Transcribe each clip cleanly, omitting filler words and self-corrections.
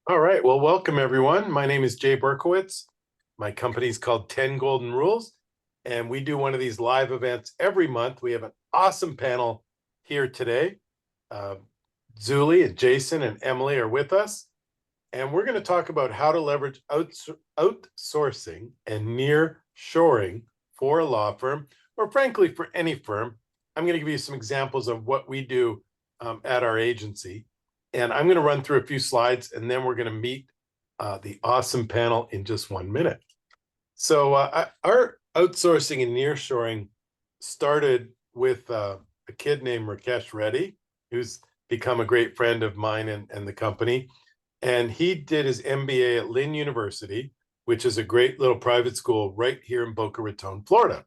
All right. Well, welcome everyone. My name is Jay Berkowitz. My company's called 10 Golden Rules, and we do one of these live events every month. We have an awesome panel here today. Uh, Zuli and Jason and Emily are with us, and we're going to talk about how to leverage outsourcing and nearshoring for a law firm, or frankly, for any firm. I'm going to give you some examples of what we do at our agency. And I'm going to run through a few slides, and then we're going to meet the awesome panel in just 1 minute. So our outsourcing and nearshoring started with a kid named Rakesh Reddy, who's become a great friend of mine and the company. And he did his MBA at Lynn University, which is a great little private school right here in Boca Raton, Florida.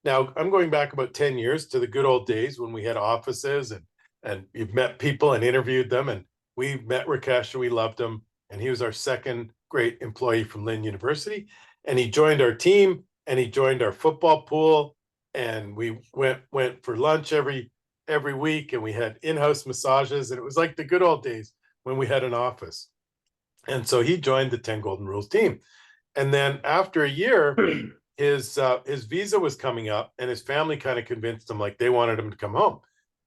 Now, I'm going back about 10 years to the good old days when we had offices and you've met people and interviewed them. And we met Rakesh and we loved him. And he was our second great employee from Lynn University. And he joined our team and he joined our football pool. And we went for lunch every week, and we had in-house massages. And it was like the good old days when we had an office. And so he joined the 10 Golden Rules team. And then after a year, his visa was coming up, and his family kind of convinced him, like they wanted him to come home.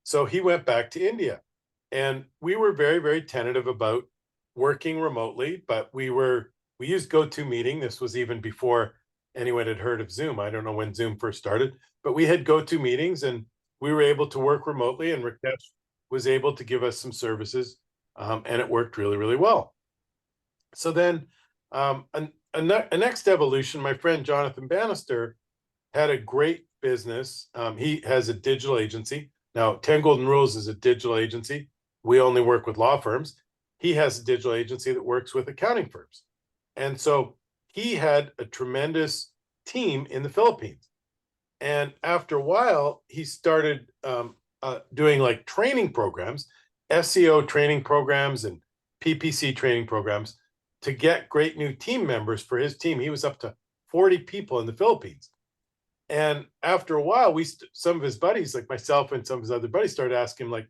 So he went back to India, and we were very, very tentative about working remotely, but we used GoToMeeting. This was even before anyone had heard of Zoom. I don't know when Zoom first started, but we had GoToMeetings, and we were able to work remotely, and Rakesh was able to give us some services, and it worked really, really well. So then a next evolution, my friend Jonathan Bannister had a great business. He has a digital agency. Now, 10 Golden Rules is a digital agency. We only work with law firms. He has a digital agency that works with accounting firms. And so he had a tremendous team in the Philippines. And after a while, he started doing like training programs, SEO training programs and PPC training programs to get great new team members for his team. He was up to 40 people in the Philippines. And after a while, some of his buddies, like myself and some of his other buddies, started asking him, like,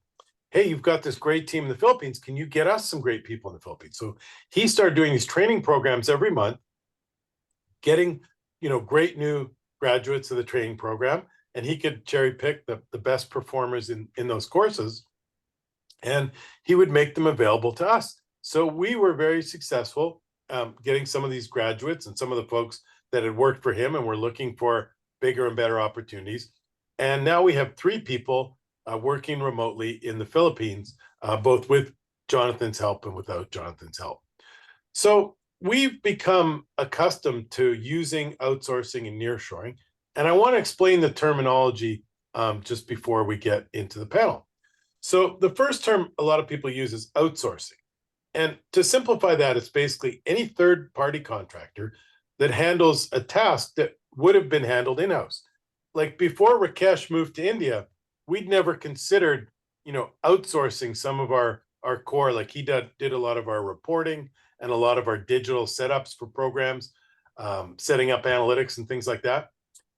hey, you've got this great team in the Philippines. Can you get us some great people in the Philippines? So he started doing these training programs every month, getting, great new graduates of the training program, and he could cherry pick the best performers in those courses, and he would make them available to us. So we were very successful getting some of these graduates and some of the folks that had worked for him and were looking for bigger and better opportunities. And now we have 3 people working remotely in the Philippines, both with Jonathan's help and without Jonathan's help. So we've become accustomed to using outsourcing and nearshoring. And I want to explain the terminology just before we get into the panel. So the first term a lot of people use is outsourcing. And to simplify that, it's basically any third-party contractor that handles a task that would have been handled in-house. Like before Rakesh moved to India, we'd never considered, outsourcing some of our core. Like he did a lot of our reporting and a lot of our digital setups for programs, setting up analytics and things like that.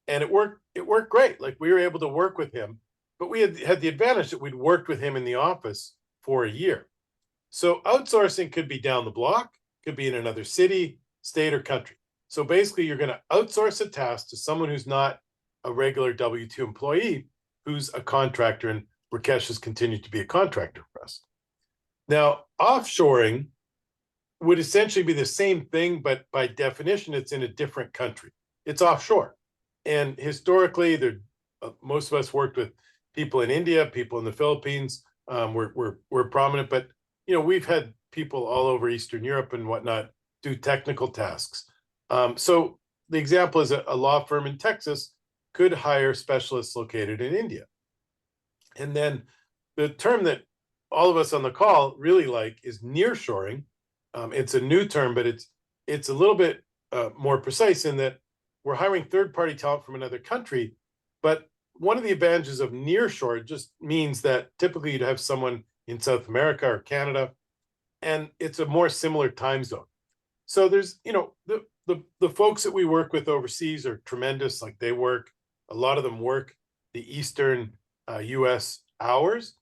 And it worked great. Like we were able to work with him, but we had the advantage that we'd worked with him in the office for a year. So outsourcing could be down the block, could be in another city, state, or country. So basically, you're going to outsource a task to someone who's not a regular W-2 employee, who's a contractor, and Rakesh has continued to be a contractor for us. Now, offshoring would essentially be the same thing, but by definition, it's in a different country. It's offshore. And historically, most of us worked with people in India, people in the Philippines. We're prominent, but we've had people all over Eastern Europe and whatnot do technical tasks. So the example is a law firm in Texas could hire specialists located in India. And then the term that all of us on the call really like is nearshoring. It's a new term, but it's a little bit more precise in that we're hiring third-party talent from another country. But one of the advantages of nearshore just means that typically you'd have someone in South America or Canada, and it's a more similar time zone. So there's, the folks that we work with overseas are tremendous. Like a lot of them work the Eastern US hours,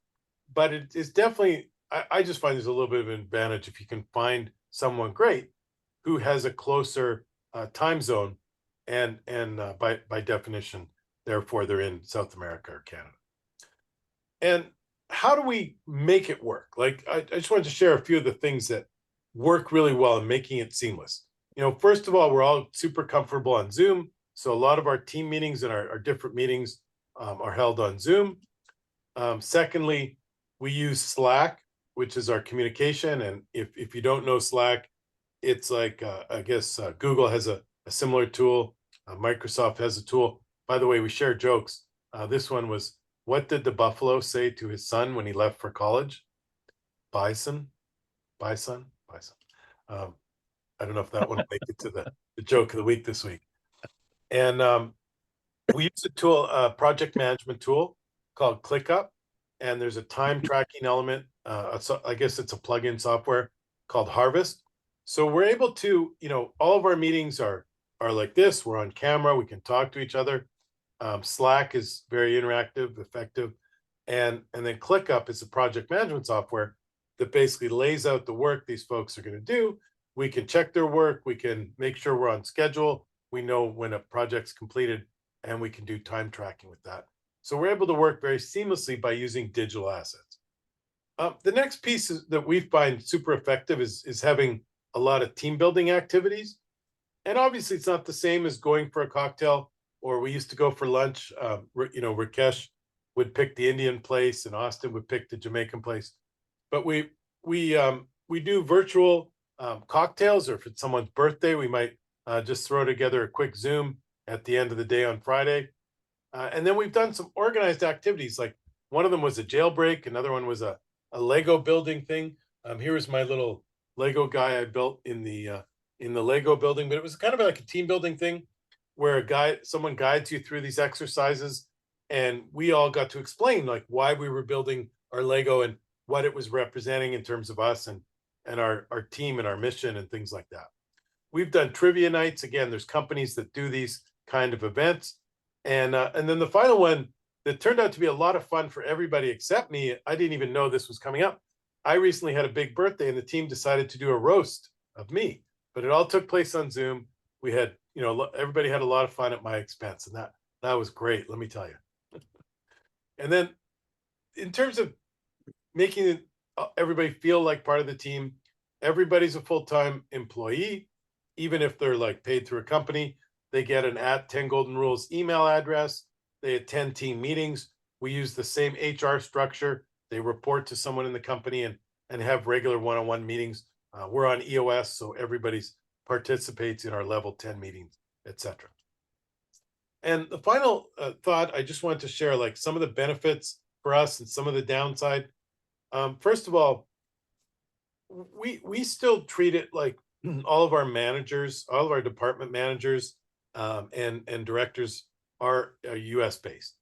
but it is definitely I just find there's a little bit of an advantage if you can find someone great who has a closer time zone, and by definition, therefore they're in South America or Canada. And how do we make it work? Like I just wanted to share a few of the things that work really well in making it seamless. First of all, we're all super comfortable on Zoom. So a lot of our team meetings and our different meetings are held on Zoom. Secondly, we use Slack, which is our communication. And if you don't know Slack, it's like, I guess Google has a similar tool. Microsoft has a tool. By the way, we share jokes. This one was, what did the buffalo say to his son when he left for college? Bison, bison, bison. I don't know if that one will make it to the joke of the week this week. And we use a tool, a project management tool called ClickUp, and there's a time tracking element. So I guess it's a plugin software called Harvest. So we're able to, all of our meetings are like this. We're on camera. We can talk to each other. Slack is very interactive, effective, and then ClickUp is a project management software that basically lays out the work these folks are going to do. We can check their work. We can make sure we're on schedule. We know when a project's completed, and we can do time tracking with that. So we're able to work very seamlessly by using digital assets. The next piece that we find super effective is having a lot of team building activities. And obviously, it's not the same as going for a cocktail, or we used to go for lunch. Rakesh would pick the Indian place, and Austin would pick the Jamaican place. But we do virtual cocktails, or if it's someone's birthday, we might just throw together a quick Zoom at the end of the day on Friday. And then we've done some organized activities. Like one of them was a jailbreak. Another one was a Lego building thing. Here is my little Lego guy I built in the Lego building, but it was kind of like a team building thing where someone guides you through these exercises, and we all got to explain like why we were building our Lego and what it was representing in terms of us and our team and our mission and things like that. We've done trivia nights. Again, there's companies that do these kind of events. And then the final one that turned out to be a lot of fun for everybody except me, I didn't even know this was coming up. I recently had a big birthday, and the team decided to do a roast of me, but it all took place on Zoom. We had, everybody had a lot of fun at my expense, and that was great, let me tell you. And then in terms of making everybody feel like part of the team, everybody's a full-time employee, even if they're like paid through a company. They get an @10goldenrules email address. They attend team meetings. We use the same HR structure. They report to someone in the company and have regular one-on-one meetings. We're on EOS, so everybody participates in our level 10 meetings, etc. And the final thought, I just wanted to share like some of the benefits for us and some of the downside. First of all, we still treat it like all of our managers, all of our department managers, and directors are U.S. based,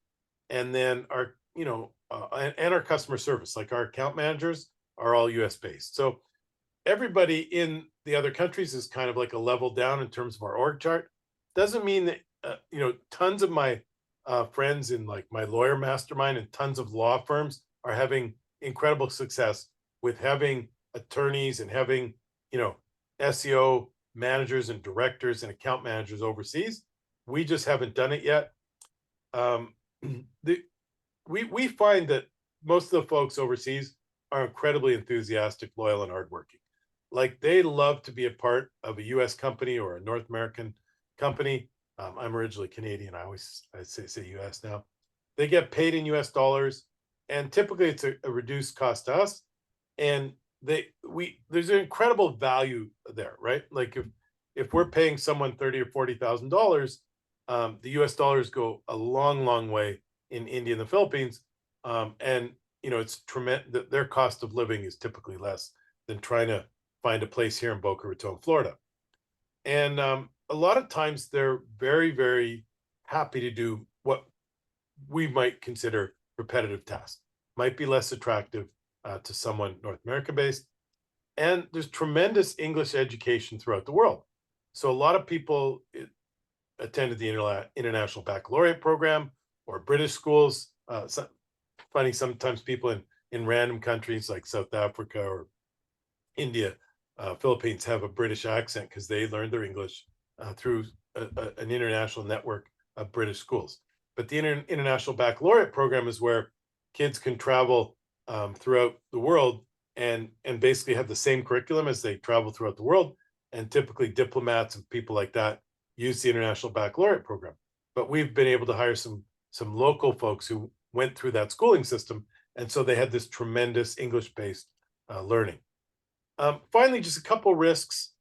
and then our and our customer service, like our account managers, are all U.S. based. So everybody in the other countries is kind of like a level down in terms of our org chart. Doesn't mean that tons of my friends in like my lawyer mastermind and tons of law firms are having incredible success with having attorneys and having SEO managers and directors and account managers overseas. We just haven't done it yet. We find that most of the folks overseas are incredibly enthusiastic, loyal, and hardworking. Like they love to be a part of a U.S. company or a North American company. I'm originally Canadian. I say U.S. now. They get paid in U.S. dollars, and typically it's a reduced cost to us. And there's an incredible value there, right? Like if we're paying someone $30,000 or $40,000, the U.S. dollars go a long, long way in India and the Philippines, and it's tremendous. Their cost of living is typically less than trying to find a place here in Boca Raton, Florida. And a lot of times they're very, very happy to do what we might consider repetitive tasks. Might be less attractive to someone North America based. And there's tremendous English education throughout the world. So a lot of people attended the International Baccalaureate program or British schools. Funny, sometimes people in in random countries like South Africa or India, Philippines have a British accent because they learned their English through an international network of British schools. But the International Baccalaureate program is where kids can travel throughout the world and basically have the same curriculum as they travel throughout the world. And typically diplomats and people like that use the International Baccalaureate program. But we've been able to hire some local folks who went through that schooling system. And so they had this tremendous English-based learning. Finally, just a couple risks.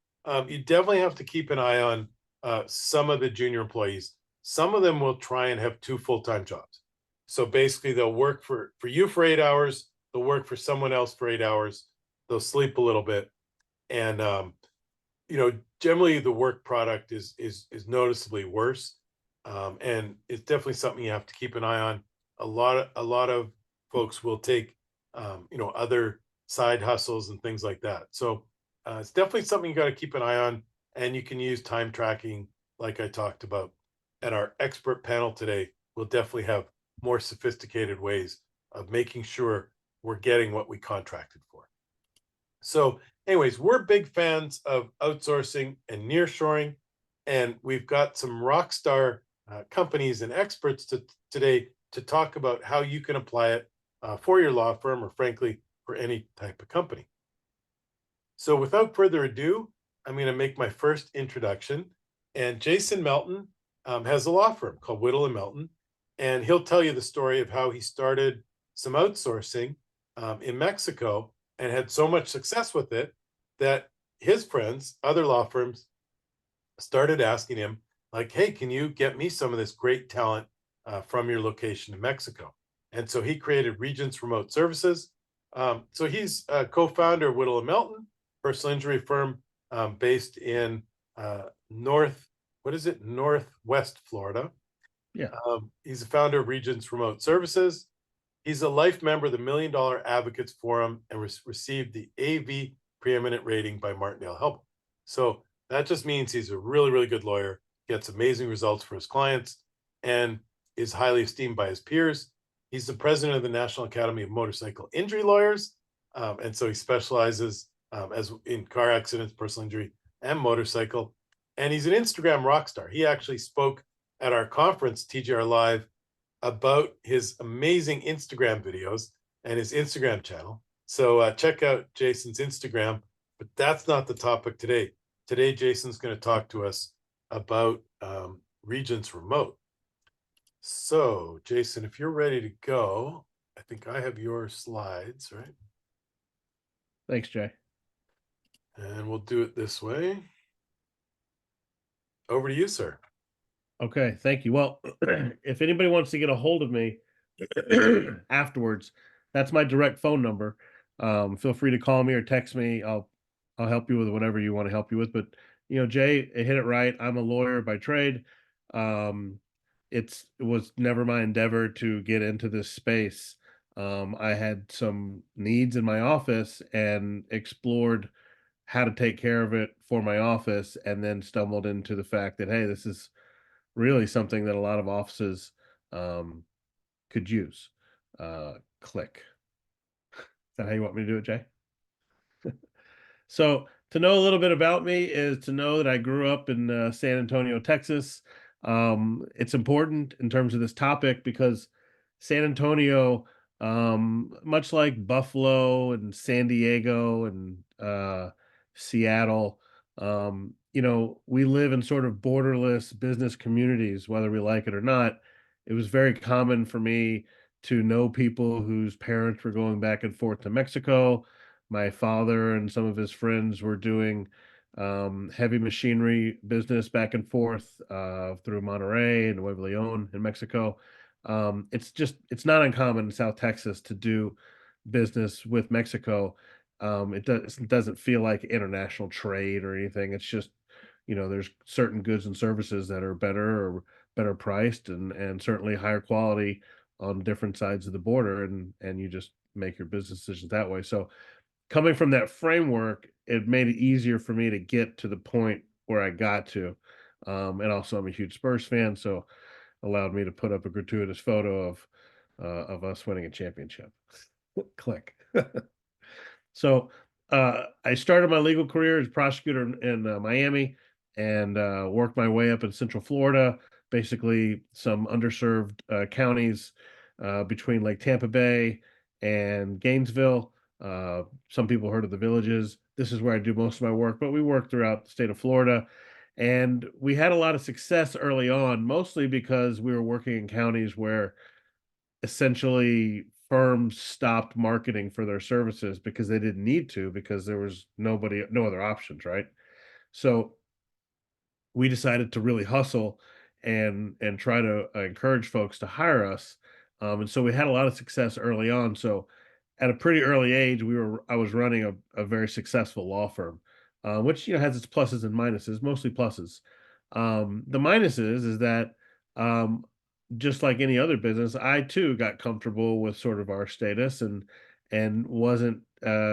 You definitely have to keep an eye on some of the junior employees. Some of them will try and have 2 full-time jobs. So basically, they'll work for you for 8 hours. They'll work for someone else for 8 hours. They'll sleep a little bit, and generally the work product is noticeably worse, and it's definitely something you have to keep an eye on. A lot of folks will take other side hustles and things like that. So it's definitely something you got to keep an eye on, and you can use time tracking like I talked about. And our expert panel today will definitely have more sophisticated ways of making sure we're getting what we contracted for. So anyways, we're big fans of outsourcing and nearshoring, and we've got some rock star companies and experts today to talk about how you can apply it for your law firm or frankly for any type of company. So without further ado, I'm going to make my first introduction. And Jason Melton has a law firm called Whittle and Melton, and he'll tell you the story of how he started some outsourcing in Mexico and had so much success with it that his friends, other law firms, started asking him, like, hey, can you get me some of this great talent from your location in Mexico? And so he created Regents Remote Services. So he's a co-founder of Whittle and Melton, personal injury firm based in Northwest Florida. Yeah. He's a founder of Regents Remote Services. He's a life member of the $1 Million Advocates Forum and received the AV preeminent rating by Martindale Help. So that just means he's a really, really good lawyer, gets amazing results for his clients, and is highly esteemed by his peers. He's the president of the National Academy of Motorcycle Injury Lawyers, and so he specializes as in car accidents, personal injury, and motorcycle. And he's an Instagram rock star. He actually spoke at our conference, TGR Live, about his amazing Instagram videos and his Instagram channel. So check out Jason's Instagram, but that's not the topic today. Today, Jason's going to talk to us about Regents Remote. So Jason, if you're ready to go, I think I have your slides, right? Thanks, Jay. And we'll do it this way. Over to you, sir. Okay, thank you. Well, if anybody wants to get a hold of me afterwards, that's my direct phone number. Feel free to call me or text me. I'll help you with whatever you want to help you with. But Jay, hit it right. I'm a lawyer by trade. It was never my endeavor to get into this space. I had some needs in my office and explored how to take care of it for my office, and then stumbled into the fact that, hey, this is really something that a lot of offices could use. Click. Is that how you want me to do it, Jay? So to know a little bit about me is to know that I grew up in San Antonio, Texas. It's important in terms of this topic because San Antonio, much like Buffalo and San Diego and Seattle, we live in sort of borderless business communities, whether we like it or not. It was very common for me to know people whose parents were going back and forth to Mexico. My father and some of his friends were doing heavy machinery business back and forth through Monterrey and Nuevo Leon in Mexico. It's not uncommon in South Texas to do business with Mexico. It doesn't feel like international trade or anything. It's just, there's certain goods and services that are better priced and certainly higher quality on different sides of the border, and you just make your business decisions that way. So coming from that framework, it made it easier for me to get to the point where I got to. And also I'm a huge Spurs fan, so allowed me to put up a gratuitous photo of us winning a championship. Click. So I started my legal career as a prosecutor in Miami and worked my way up in Central Florida, basically some underserved counties between like Tampa Bay and Gainesville. Some people heard of the Villages. This is where I do most of my work, but we work throughout the state of Florida. And we had a lot of success early on, mostly because we were working in counties where essentially firms stopped marketing for their services because they didn't need to because there was no other options, right? So we decided to really hustle and try to encourage folks to hire us. And so we had a lot of success early on. So at a pretty early age, I was running a very successful law firm, which has its pluses and minuses, mostly pluses. The minuses is that um, just like any other business, I too got comfortable with sort of our status and wasn't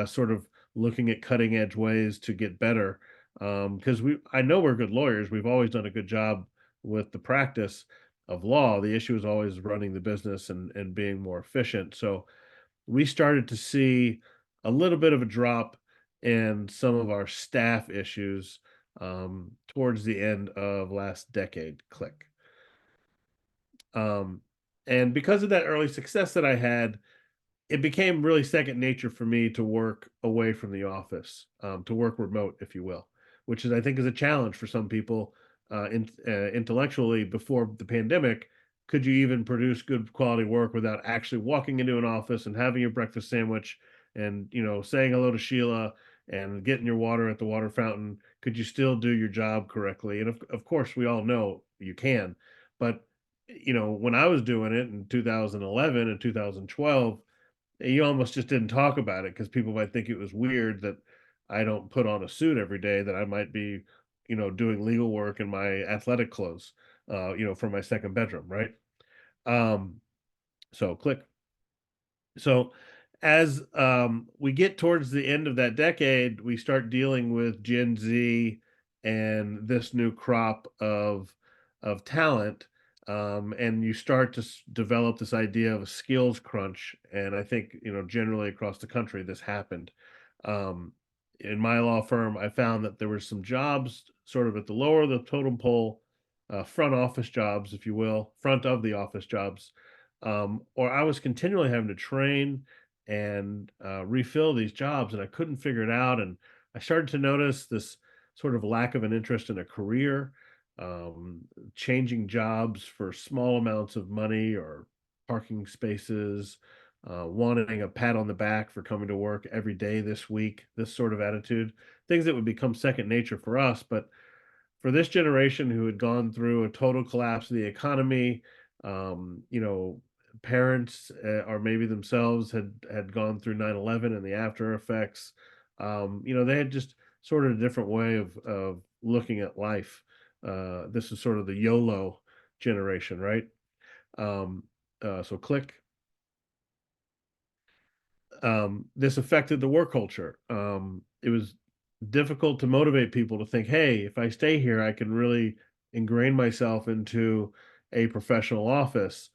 sort of looking at cutting edge ways to get better because I know we're good lawyers. We've always done a good job with the practice of law. The issue is always running the business and being more efficient. So we started to see a little bit of a drop in some of our staff issues towards the end of last decade. Click. Um, and because of that early success that I had, it became really second nature for me to work away from the office, to work remote, if you will, which is I think is a challenge for some people intellectually. Before the pandemic, could you even produce good quality work without actually walking into an office and having your breakfast sandwich and saying hello to Sheila and getting your water at the water fountain? Could you still do your job correctly? And of course, we all know you can, but when I was doing it in 2011 and 2012, you almost just didn't talk about it because people might think it was weird that I don't put on a suit every day, that I might be, doing legal work in my athletic clothes, for my second bedroom, right? Um, so click. So as we get towards the end of that decade, we start dealing with Gen Z and this new crop of talent, and you start to develop this idea of a skills crunch. And I think generally across the country this happened. Um, in my law firm, I found that there were some jobs sort of at the lower of the totem pole, front office jobs, if you will, front of the office jobs, or I was continually having to train and refill these jobs, and I couldn't figure it out. And I started to notice this sort of lack of an interest in a career, um, changing jobs for small amounts of money or parking spaces, wanting a pat on the back for coming to work every day this week, this sort of attitude, things that would become second nature for us. But for this generation who had gone through a total collapse of the economy, um, you know, parents or maybe themselves had gone through 9/11 and the after effects. They had just sort of a different way of looking at life. This is sort of the YOLO generation, right? Um, so click. This affected the work culture. It was difficult to motivate people to think, hey, if I stay here, I can really ingrain myself into a professional office.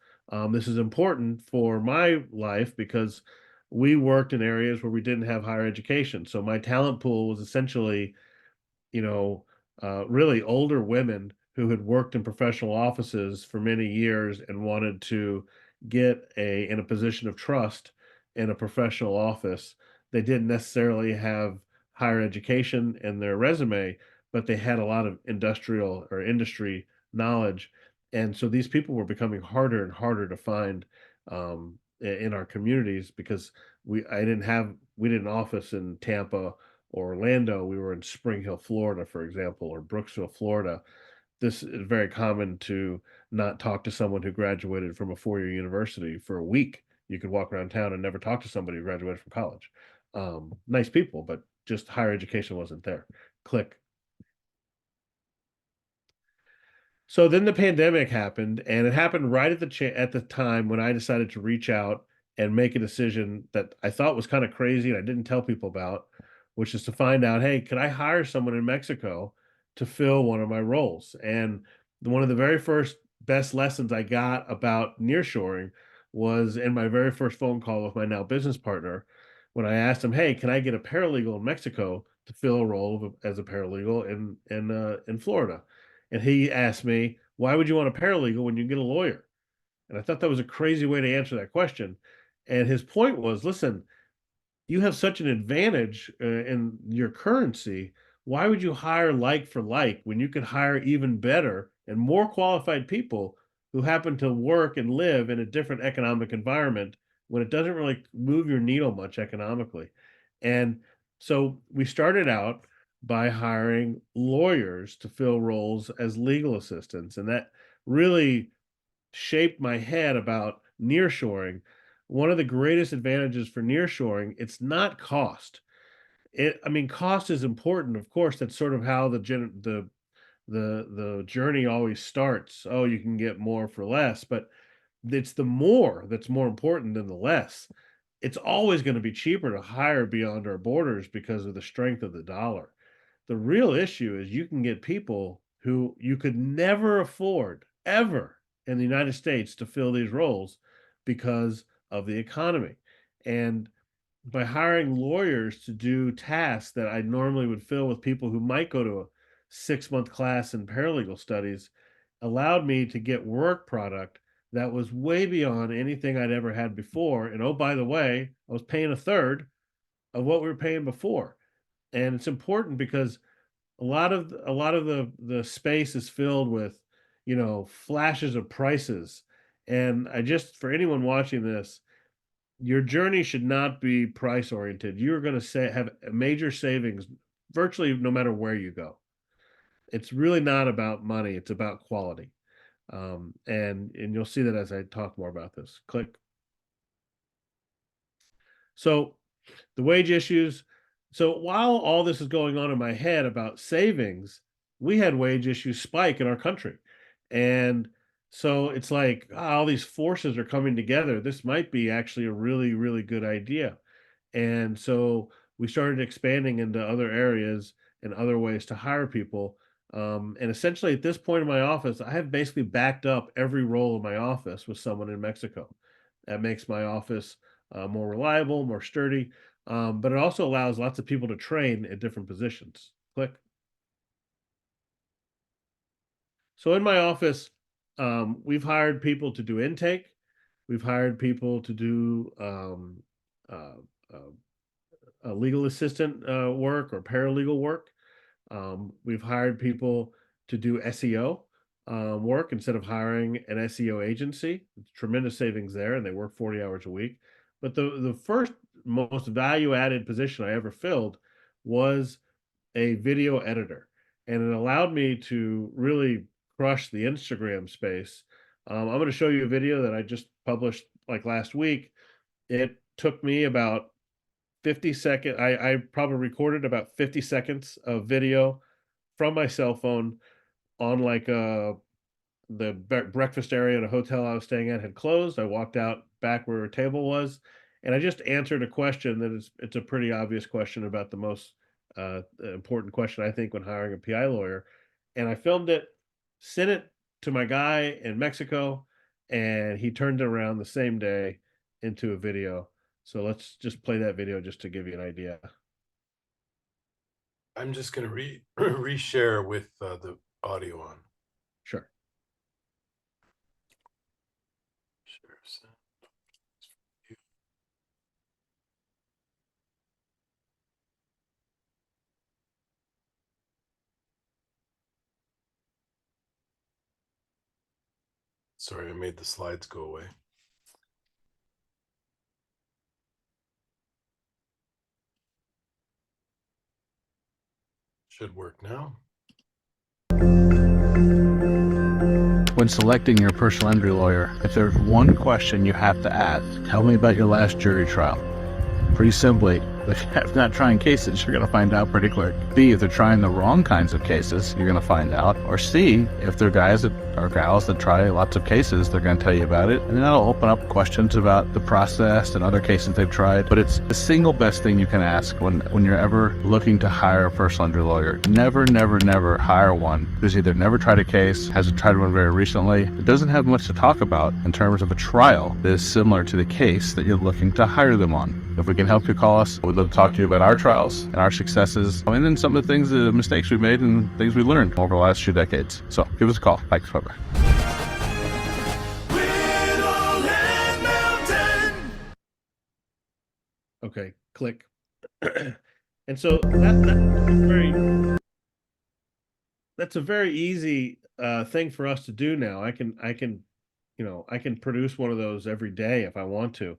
This is important for my life because we worked in areas where we didn't have higher education. So my talent pool was essentially you know, really older women who had worked in professional offices for many years and wanted to get in a position of trust in a professional office. They didn't necessarily have higher education in their resume, but they had a lot of industrial or industry knowledge. And so these people were becoming harder and harder to find in our communities because we didn't office in Tampa or Orlando. We were in Spring Hill, Florida, for example, or Brooksville, Florida. This is very common to not talk to someone who graduated from a four-year university for a week. You could walk around town and never talk to somebody who graduated from college. Nice people, but just higher education wasn't there. Click. So then the pandemic happened, and it happened right at the time when I decided to reach out and make a decision that I thought was kind of crazy and I didn't tell people about, which is to find out, hey, could I hire someone in Mexico to fill one of my roles? And one of the very first best lessons I got about nearshoring was in my very first phone call with my now business partner when I asked him, "Hey, can I get a paralegal in Mexico to fill a role as a paralegal in Florida?" And he asked me, "Why would you want a paralegal when you can get a lawyer?" And I thought that was a crazy way to answer that question. And his point was, listen, you have such an advantage in your currency. Why would you hire like for like when you could hire even better and more qualified people who happen to work and live in a different economic environment when it doesn't really move your needle much economically? And so we started out by hiring lawyers to fill roles as legal assistants. And that really shaped my head about nearshoring. One of the greatest advantages for nearshoring, it's not cost. I mean, cost is important, of course. That's sort of how the journey always starts. Oh, you can get more for less, but it's the more that's more important than the less. It's always going to be cheaper to hire beyond our borders because of the strength of the dollar. The real issue is you can get people who you could never afford ever in the United States to fill these roles because of the economy. And by hiring lawyers to do tasks that I normally would fill with people who might go to a 6-month class in paralegal studies allowed me to get work product that was way beyond anything I'd ever had before. And oh, by the way, I was paying a third of what we were paying before. And it's important because a lot of the space is filled with, flashes of prices. And I just for anyone watching this, your journey should not be price oriented. You're going to have major savings virtually no matter where you go. It's really not about money, it's about quality. And you'll see that as I talk more about this. Click. So the wage issues. So while all this is going on in my head about savings, we had wage issues spike in our country. And so it's like all these forces are coming together. This might be actually a really, really good idea. And so we started expanding into other areas and other ways to hire people. And essentially, at this point in my office, I have basically backed up every role in my office with someone in Mexico. That makes my office more reliable, more sturdy, but it also allows lots of people to train at different positions. Click. So in my office, we've hired people to do intake. We've hired people to do uh, legal assistant work or paralegal work. We've hired people to do SEO work instead of hiring an SEO agency. Tremendous savings there, and they work 40 hours a week. But the first most value added position I ever filled was a video editor, and it allowed me to really crush the Instagram space. I'm going to show you a video that I just published like last week. It took me about 50 seconds. I probably recorded about 50 seconds of video from my cell phone on like the breakfast area at a hotel I was staying at had closed. I walked out back where a table was, and I just answered a question that it's a pretty obvious question about the most important question I think when hiring a PI lawyer. And I filmed it, sent it to my guy in Mexico, and he turned it around the same day into a video. So let's just play that video just to give you an idea. I'm just going to reshare with the audio on. Sure. Share send. Sorry, I made the slides go away. Should work now. When selecting your personal injury lawyer, if there's one question you have to ask, tell me about your last jury trial. Pretty simply, If they're not trying cases, you're going to find out pretty quick. B, if they're trying the wrong kinds of cases, you're going to find out. Or C, if they're guys that or gals that try lots of cases, they're going to tell you about it. And then that'll open up questions about the process and other cases they've tried. But it's the single best thing you can ask when you're ever looking to hire a personal injury lawyer. Never, never, never hire one who's either never tried a case, hasn't tried one very recently, it doesn't have much to talk about in terms of a trial that is similar to the case that you're looking to hire them on. If we can help you, call us. We'd love to talk to you about our trials and our successes, and then some of the things, the mistakes we made and things we learned over the last 2 decades. So give us a call. Thanks, bye-bye. Okay, click. And so that's a very easy thing for us to do now. I can produce one of those every day if I want to.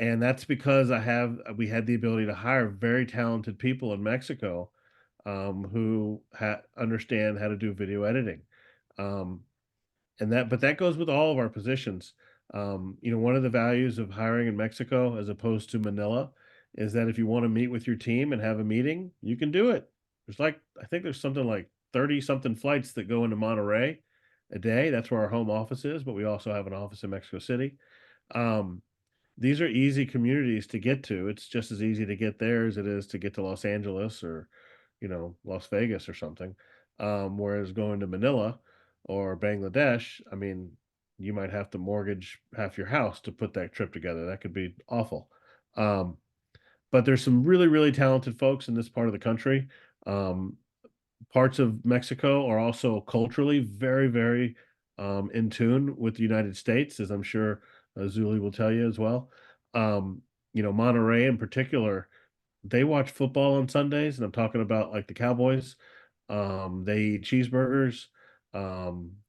And that's because we had the ability to hire very talented people in Mexico who understand how to do video editing. But that goes with all of our positions. One of the values of hiring in Mexico as opposed to Manila is that if you want to meet with your team and have a meeting, you can do it. I think there's something like 30 something flights that go into Monterrey a day. That's where our home office is, but we also have an office in Mexico City. These are easy communities to get to. It's just as easy to get there as it is to get to Los Angeles or, Las Vegas or something. Whereas going to Manila or Bangladesh, I mean, you might have to mortgage half your house to put that trip together. That could be awful. But there's some really, really talented folks in this part of the country. Parts of Mexico are also culturally very, very in tune with the United States, as I'm sure Zuli will tell you as well. Monterey in particular, they watch football on Sundays, and I'm talking about like the Cowboys. They eat cheeseburgers.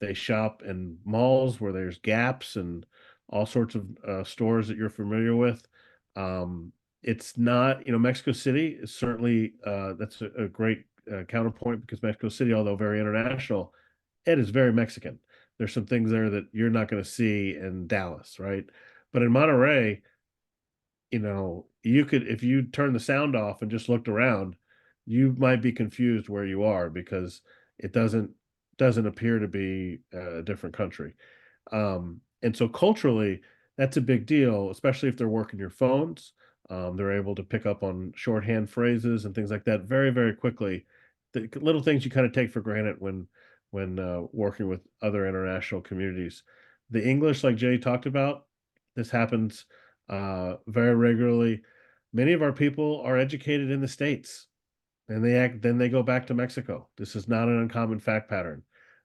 They shop in malls where there's Gaps and all sorts of stores that you're familiar with. It's not, Mexico City is certainly that's a great counterpoint because Mexico City, although very international, it is very Mexican. There's some things there that you're not going to see in Dallas, right? But in Monterey, you could, if you turn the sound off and just looked around, you might be confused where you are because it doesn't appear to be a different country. And so culturally, that's a big deal, especially if they're working your phones. They're able to pick up on shorthand phrases and things like that very, very quickly. The little things you kind of take for granted when working with other international communities. The English, like Jay talked about, this happens very regularly. Many of our people are educated in the States, and then they go back to Mexico. This is not an uncommon fact pattern.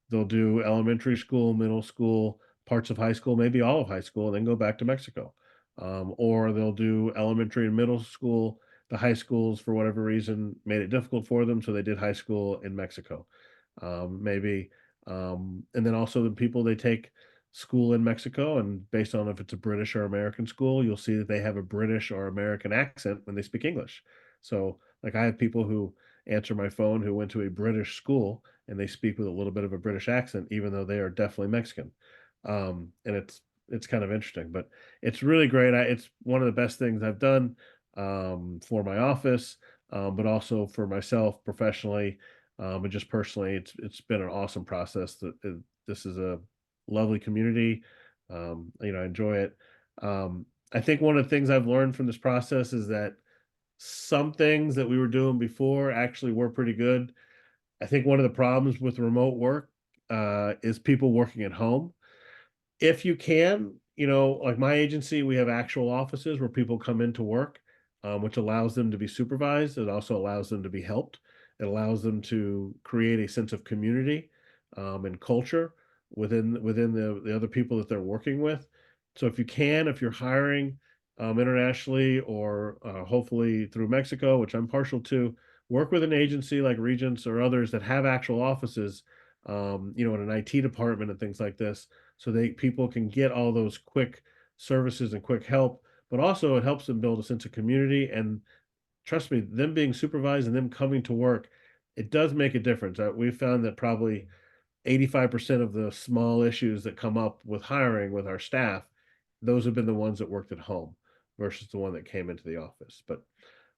They'll do elementary school, middle school, parts of high school, maybe all of high school, and then go back to Mexico. Or they'll do elementary and middle school. The high schools, for whatever reason, made it difficult for them, so they did high school in Mexico. Maybe, and then also the people, they take school in Mexico, and based on if it's a British or American school, you'll see that they have a British or American accent when they speak English. So, like, I have people who answer my phone who went to a British school and they speak with a little bit of a British accent, even though they are definitely Mexican. And it's kind of interesting, but it's really great. It's one of the best things I've done for my office, but also for myself professionally, and just personally. It's been an awesome process. This is a lovely community. I enjoy it. I think one of the things I've learned from this process is that some things that we were doing before actually were pretty good. I think one of the problems with remote work is people working at home. If you can, like my agency, we have actual offices where people come into work, which allows them to be supervised. It also allows them to be helped. It allows them to create a sense of community and culture within the other people that they're working with. So if you can, if you're hiring internationally or hopefully through Mexico, which I'm partial to, work with an agency like Regents or others that have actual offices, in an IT department and things like this, so people can get all those quick services and quick help, but also it helps them build a sense of community. And trust me, them being supervised and them coming to work, it does make a difference. We've found that probably 85% of the small issues that come up with hiring with our staff, those have been the ones that worked at home. versus the one that came into the office. But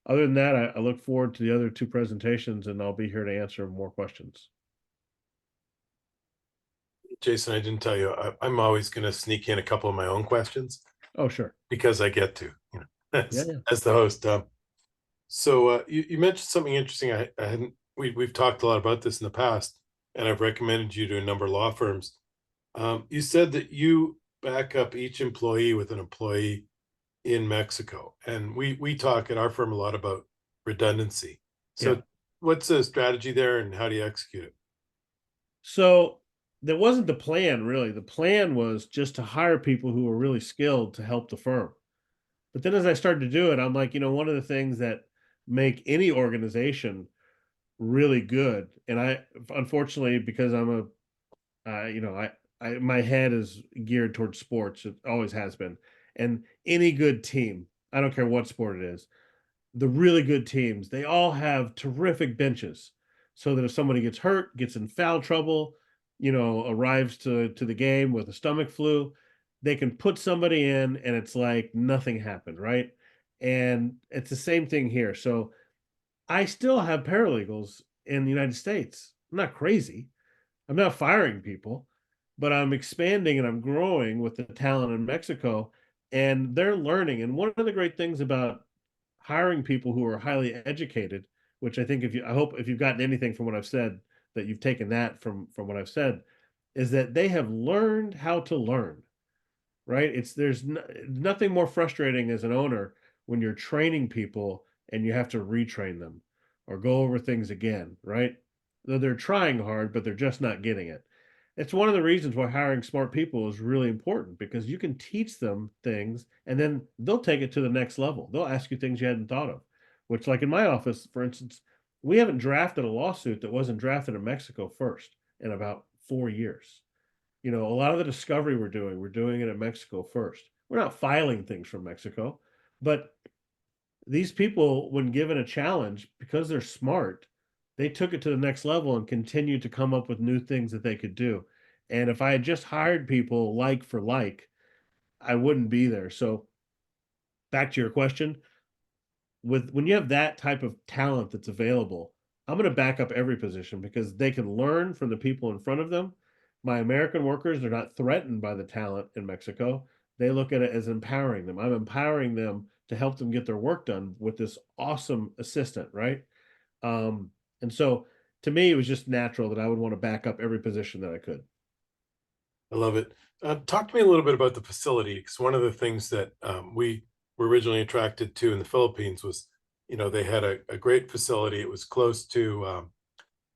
other than that, I look forward to the other two presentations, and I'll be here to answer more questions. Jason, I didn't tell you, I'm always going to sneak in a couple of my own questions Oh, sure. because I get to, Yeah, as the host. So you mentioned something interesting. I hadn't, we've talked a lot about this in the past, and I've recommended you to a number of law firms. You said that you back up each employee with an employee in Mexico. And we talk at our firm a lot about redundancy. So yeah. what's the strategy there and how do you execute it? So that wasn't the plan, really. The plan was just to hire people who were really skilled to help the firm. But then as I started to do it, I'm like, one of the things that make any organization really good, and I, unfortunately, because I'm my head is geared towards sports. It always has been. And any good team, I don't care what sport it is, the really good teams, they all have terrific benches. So that if somebody gets hurt, gets in foul trouble, arrives to the game with a stomach flu, they can put somebody in and it's like nothing happened, right? And it's the same thing here. So I still have paralegals in the United States. I'm not crazy. I'm not firing people, but I'm expanding and I'm growing with the talent in Mexico, and they're learning. And one of the great things about hiring people who are highly educated, which I think I hope if you've gotten anything from what I've said, that you've taken that from what I've said, is that they have learned how to learn, right? There's nothing more frustrating as an owner when you're training people and you have to retrain them or go over things again, right? Though they're trying hard, but they're just not getting it. It's one of the reasons why hiring smart people is really important, because you can teach them things and then they'll take it to the next level. They'll ask you things you hadn't thought of, which, like in my office, for instance, we haven't drafted a lawsuit that wasn't drafted in Mexico first in about 4 years. A lot of the discovery we're doing it in Mexico first. We're not filing things from Mexico, but these people, when given a challenge, because they're smart, they took it to the next level and continued to come up with new things that they could do. And if I had just hired people like for like, I wouldn't be there. So back to your question, when you have that type of talent that's available, I'm going to back up every position because they can learn from the people in front of them. My American workers are not threatened by the talent in Mexico. They look at it as empowering them. I'm empowering them to help them get their work done with this awesome assistant, right? And so to me, it was just natural that I would want to back up every position that I could. I love it. Talk to me a little bit about the facility, because one of the things that we were originally attracted to in the Philippines was, they had a great facility. It was close to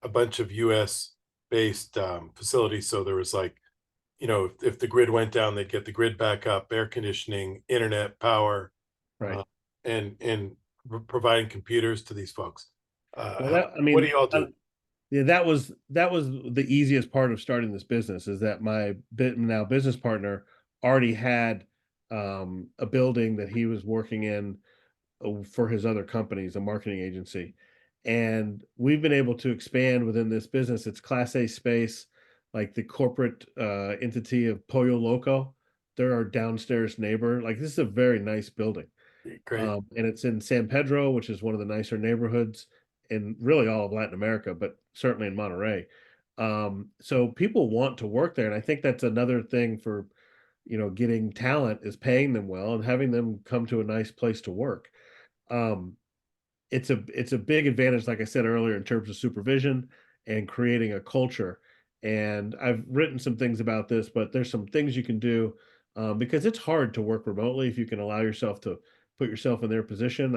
a bunch of US based facilities. So there was like, if the grid went down, they'd get the grid back up, air conditioning, internet, power, Right. and providing computers to these folks. Well, what do you all do? yeah, that was the easiest part of starting this business, is that my now business partner already had a building that he was working in for his other companies, a marketing agency. And we've been able to expand within this business. It's Class A space, like the corporate entity of Pollo Loco. They're our downstairs neighbor. Like, this is a very nice building. Great. And it's in San Pedro, which is one of the nicer neighborhoods in really all of Latin America, but certainly in Monterey. So people want to work there. And I think that's another thing for, getting talent, is paying them well and having them come to a nice place to work. Um, it's a big advantage, like I said earlier, in terms of supervision and creating a culture. And I've written some things about this, but there's some things you can do, because it's hard to work remotely if you can allow yourself to put yourself in their position.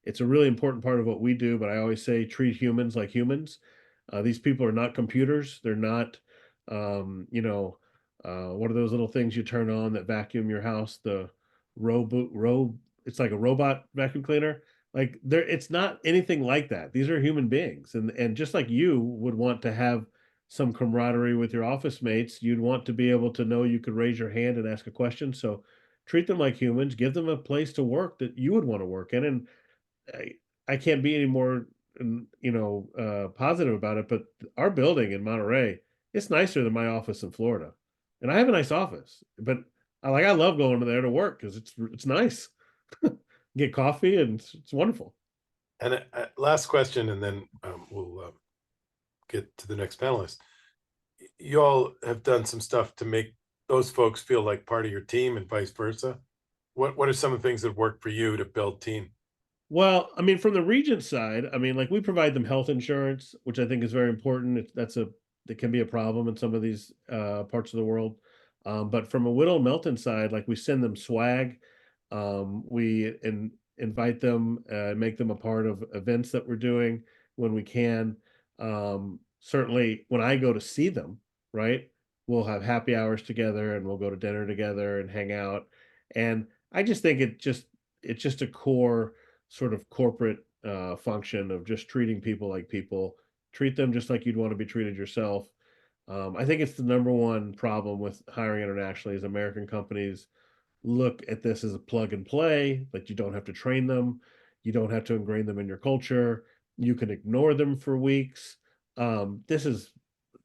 It's a really important part of what we do, but I always say treat humans like humans. These people are not computers. They're not, what are those little things you turn on that vacuum your house? The it's like a robot vacuum cleaner. Like, it's not anything like that. These are human beings, and just like you would want to have some camaraderie with your office mates, you'd want to be able to know you could raise your hand and ask a question. So treat them like humans, give them a place to work that you would want to work in. And I can't be any more, positive about it, but our building in Monterey, it's nicer than my office in Florida. And I have a nice office, but I love going there to work because it's nice. get coffee, and it's wonderful. And last question, and then we'll get to the next panelist. You all have done some stuff to make those folks feel like part of your team and vice versa. What are some of the things that work for you to build team? Well, I mean, from the Regent side, I mean, like we provide them health insurance, which I think is very important. That can be a problem in some of these parts of the world. But from a Whittle Melton side, like we send them swag. We invite them, make them a part of events that we're doing when we can. Certainly, when I go to see them, right, we'll have happy hours together, and we'll go to dinner together and hang out. And I just think it's just a core sort of corporate function of just treating people like people, treat them just like you'd want to be treated yourself. I think it's the number one problem with hiring internationally is American companies look at this as a plug and play, like you don't have to train them, you don't have to ingrain them in your culture, you can ignore them for weeks. This is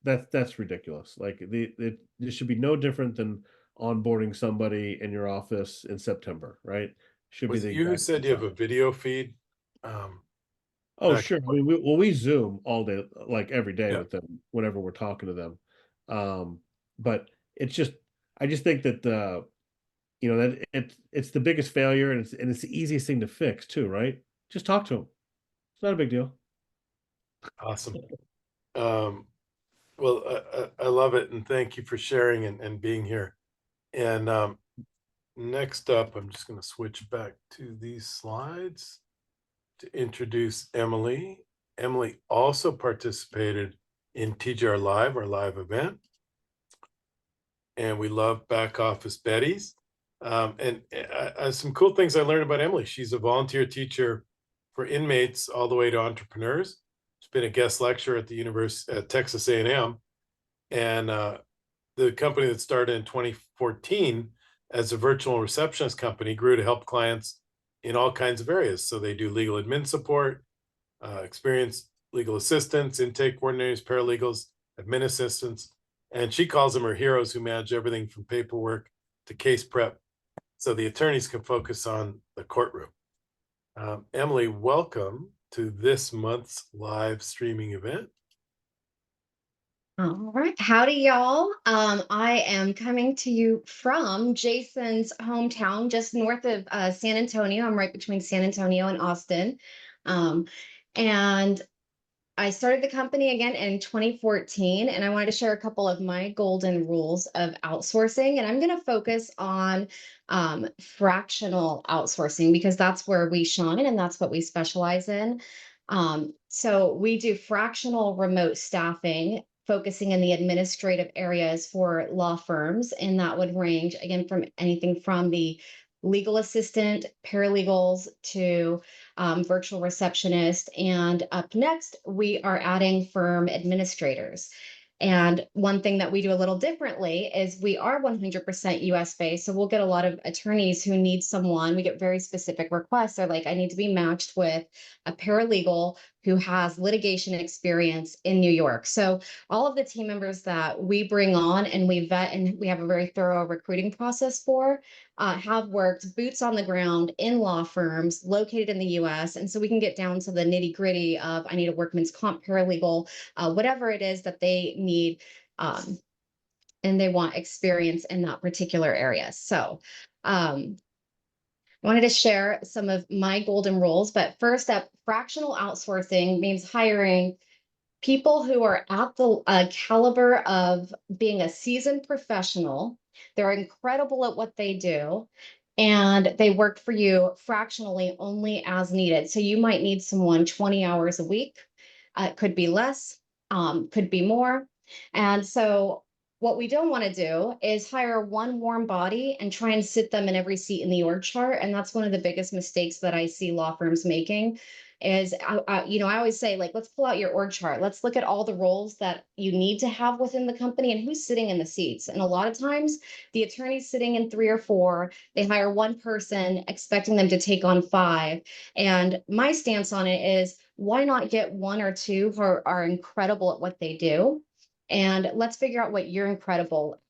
that's ridiculous. Like this should be no different than onboarding somebody in your office in September, right? Should be Was the it you who exact said you have a video feed? Oh, Back, sure. I mean, we Zoom all day, like every day yeah. with them whenever we're talking to them. But it's just, I just think that that it's the biggest failure, and it's the easiest thing to fix too, right? Just talk to them. It's not a big deal. Awesome. Well, I love it, and thank you for sharing and being here. And next up, I'm just going to switch back to these slides to introduce Emily. Emily also participated in TGR Live, our live event. And we love Back Office Betties. And some cool things I learned about Emily. She's a volunteer teacher for inmates all the way to entrepreneurs. She's been a guest lecturer at the University at Texas A&M. And the company that started in 2014 as a virtual receptionist company grew to help clients in all kinds of areas. So they do legal admin support, experienced legal assistants, intake coordinators, paralegals, admin assistants. And she calls them her heroes who manage everything from paperwork to case prep so the attorneys can focus on the courtroom. Emily, welcome to this month's live streaming event. All right. Howdy, y'all. I am coming to you from Jason's hometown, just north of San Antonio. I'm right between San Antonio and Austin. And I started the company again in 2014, and I wanted to share a couple of my golden rules of outsourcing. And I'm going to focus on fractional outsourcing because that's where we shine and that's what we specialize in. So we do fractional remote staffing, focusing in the administrative areas for law firms. And that would range, again, from anything from the legal assistant, paralegals to virtual receptionist. And up next, we are adding firm administrators. And one thing that we do a little differently is we are 100% US based. So we'll get a lot of attorneys who need someone. We get very specific requests. They're like, I need to be matched with a paralegal who has litigation experience in New York. So all of the team members that we bring on and we vet and we have a very thorough recruiting process for have worked boots on the ground in law firms located in the US. And so we can get down to the nitty gritty of I need a workman's comp paralegal, whatever it is that they need. And they want experience in that particular area. So I wanted to share some of my golden rules, but first up, fractional outsourcing means hiring people who are at the caliber of being a seasoned professional. They're incredible at what they do, and they work for you fractionally only as needed. So you might need someone 20 hours a week. It could be less, could be more. And so what we don't want to do is hire one warm body and try and sit them in every seat in the org chart. And that's one of the biggest mistakes that I see law firms making is, I always say, like, let's pull out your org chart. Let's look at all the roles that you need to have within the company and who's sitting in the seats. And a lot of times the attorney's sitting in 3 or 4, they hire one person expecting them to take on 5. And my stance on it is, why not get 1 or 2 who are incredible at what they do? And let's figure out what you're incredible at.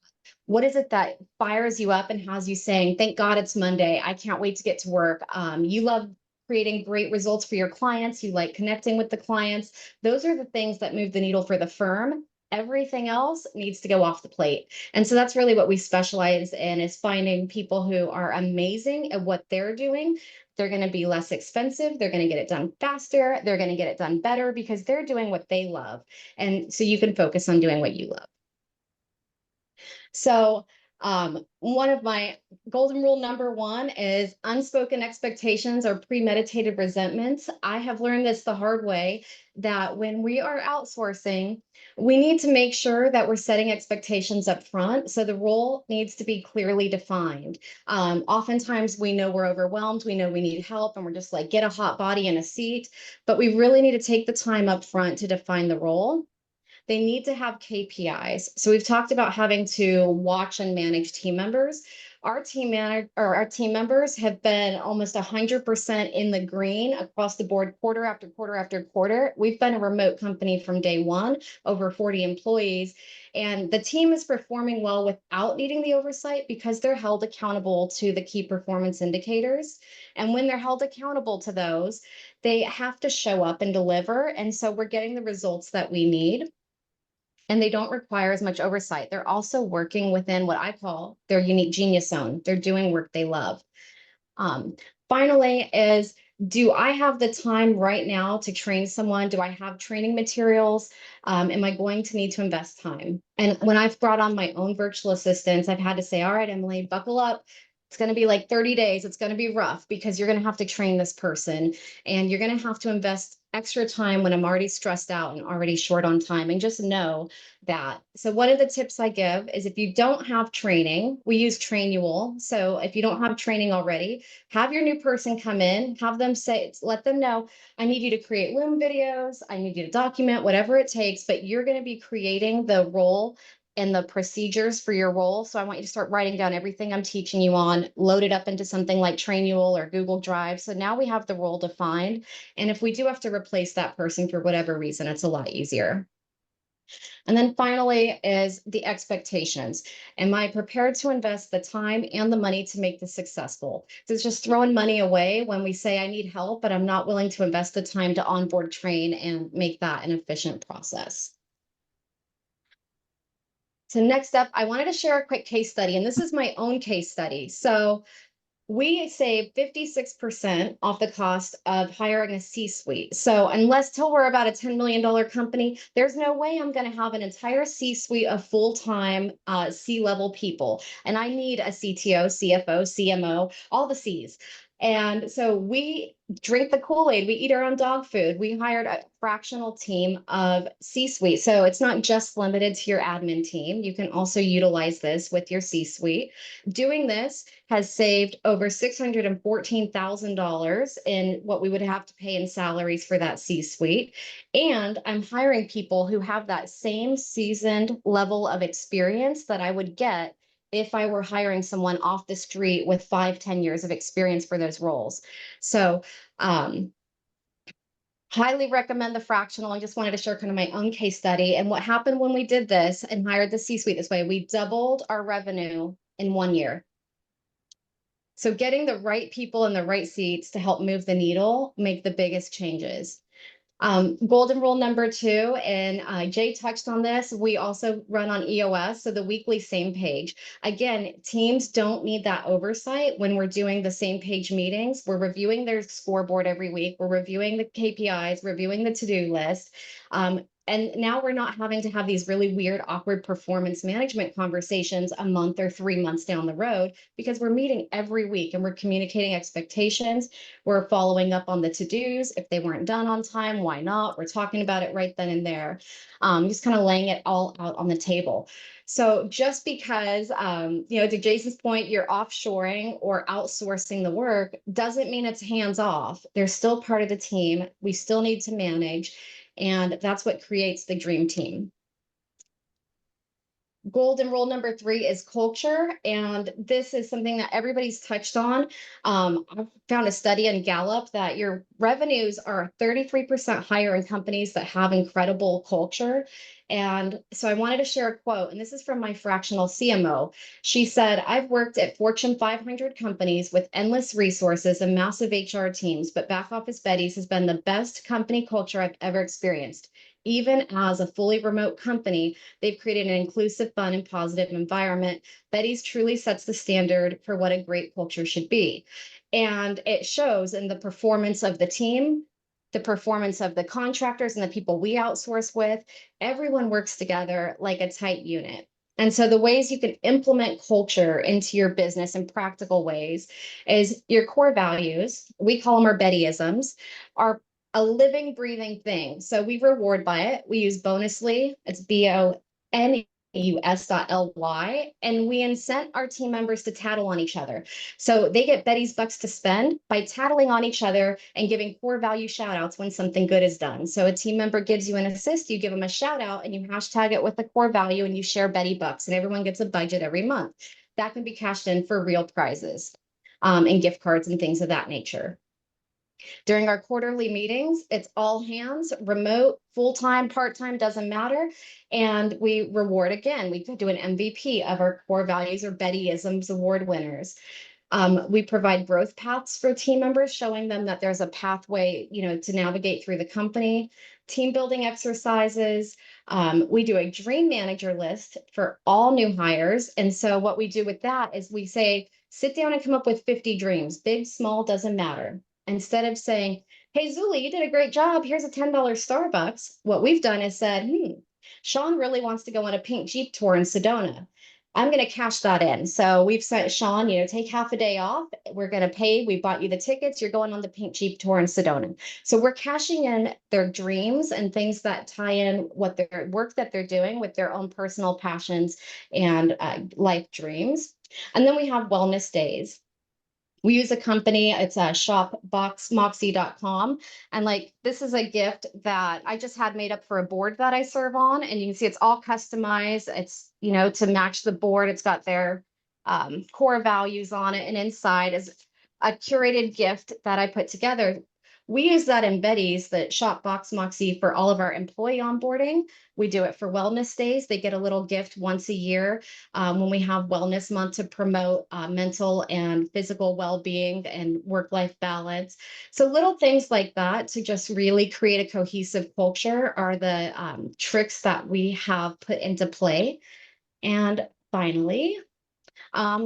What is it that fires you up and has you saying, thank God it's Monday. I can't wait to get to work. You love creating great results for your clients. You like connecting with the clients. Those are the things that move the needle for the firm. Everything else needs to go off the plate. And so that's really what we specialize in, is finding people who are amazing at what they're doing. They're going to be less expensive. They're going to get it done faster. They're going to get it done better because they're doing what they love. And so you can focus on doing what you love. So one of my golden rule number one is unspoken expectations or premeditated resentments. I have learned this the hard way, that when we are outsourcing, we need to make sure that we're setting expectations up front. So the role needs to be clearly defined. Oftentimes we know we're overwhelmed, we know we need help, and we're just like, get a hot body in a seat. But we really need to take the time up front to define the role. They need to have KPIs. So we've talked about having to watch and manage team members. Our team members have been almost 100% in the green across the board, quarter after quarter after quarter. We've been a remote company from day one, over 40 employees, and the team is performing well without needing the oversight because they're held accountable to the key performance indicators. And when they're held accountable to those, they have to show up and deliver. And so we're getting the results that we need. And they don't require as much oversight. They're also working within what I call their unique genius zone. They're doing work they love. Finally is, do I have the time right now to train someone? Do I have training materials? Am I going to need to invest time? And when I've brought on my own virtual assistants, I've had to say, all right, Emily, buckle up. It's going to be like 30 days. It's going to be rough because you're going to have to train this person, and you're going to have to invest extra time when I'm already stressed out and already short on time. And just know that. So one of the tips I give is, if you don't have training, we use Trainual. So if you don't have training already, have your new person come in, have them say, let them know, I need you to create Loom videos. I need you to document whatever it takes, but you're going to be creating the role and the procedures for your role. So I want you to start writing down everything I'm teaching you on, load it up into something like Trainual or Google Drive. So now we have the role defined. And if we do have to replace that person for whatever reason, it's a lot easier. And then finally is the expectations. Am I prepared to invest the time and the money to make this successful? So it's just throwing money away when we say I need help, but I'm not willing to invest the time to onboard, train, and make that an efficient process. So next up, I wanted to share a quick case study, and this is my own case study. So we save 56% off the cost of hiring a C-suite. So till we're about a $10 million company, there's no way I'm going to have an entire C-suite of full-time C-level people. And I need a CTO, CFO, CMO, all the C's. And so we drink the Kool-Aid, we eat our own dog food. We hired a fractional team of C-suite. So it's not just limited to your admin team. You can also utilize this with your C-suite. Doing this has saved over $614,000 in what we would have to pay in salaries for that C-suite. And I'm hiring people who have that same seasoned level of experience that I would get if I were hiring someone off the street with 5-10 years of experience for those roles. So highly recommend the fractional. I just wanted to share kind of my own case study. And what happened when we did this and hired the C-suite this way, we doubled our revenue in 1 year. So getting the right people in the right seats to help move the needle make the biggest changes. Golden rule number 2, and Jay touched on this, we also run on EOS, so the weekly same page. Again, teams don't need that oversight when we're doing the same page meetings. We're reviewing their scoreboard every week. We're reviewing the KPIs, reviewing the to-do list. And now we're not having to have these really weird, awkward performance management conversations a month or 3 months down the road, because we're meeting every week and we're communicating expectations. We're following up on the to-dos. If they weren't done on time, why not? We're talking about it right then and there. Just kind of laying it all out on the table. So just because, to Jason's point, you're offshoring or outsourcing the work doesn't mean it's hands off. They're still part of the team. We still need to manage. And that's what creates the dream team. Golden rule number 3 is culture. And this is something that everybody's touched on. I found a study in Gallup that your revenues are 33% higher in companies that have incredible culture. And so I wanted to share a quote, and this is from my fractional CMO. She said, I've worked at Fortune 500 companies with endless resources and massive HR teams, but Back Office Betty's has been the best company culture I've ever experienced. Even as a fully remote company, they've created an inclusive, fun, and positive environment. Betty's truly sets the standard for what a great culture should be. And it shows in the performance of the team, the performance of the contractors and the people we outsource with. Everyone works together like a tight unit. And so the ways you can implement culture into your business in practical ways is your core values. We call them our Bettyisms, are a living, breathing thing. So we reward by it. We use Bonusly. It's BONUS.ly. And we incent our team members to tattle on each other. So they get Betty's bucks to spend by tattling on each other and giving core value shout outs when something good is done. So a team member gives you an assist, you give them a shout out and you hashtag it with the core value and you share Betty bucks, and everyone gets a budget every month. That can be cashed in for real prizes and gift cards and things of that nature. During our quarterly meetings, it's all hands, remote, full-time, part-time, doesn't matter. And we reward again. We could do an MVP of our core values or Bettyisms award winners. We provide growth paths for team members, showing them that there's a pathway, to navigate through the company. Team building exercises. We do a dream manager list for all new hires. And so what we do with that is we say, sit down and come up with 50 dreams, big, small, doesn't matter. Instead of saying, hey, Zuli, you did a great job. Here's a $10 Starbucks. What we've done is said, Sean really wants to go on a pink Jeep tour in Sedona. I'm going to cash that in. So we've said, Sean, take half a day off. We're going to pay. We bought you the tickets. You're going on the pink Jeep tour in Sedona. So we're cashing in their dreams and things that tie in what their work that they're doing with their own personal passions and life dreams. And then we have wellness days. We use a company, it's a shopboxmoxie.com. And this is a gift that I just had made up for a board that I serve on. And you can see it's all customized. It's, to match the board. It's got their core values on it. And inside is a curated gift that I put together. We use that in Betty's, the Shop Box Moxie, for all of our employee onboarding. We do it for wellness days. They get a little gift once a year when we have Wellness Month to promote mental and physical well-being and work-life balance. So little things like that to just really create a cohesive culture are the tricks that we have put into play. And finally,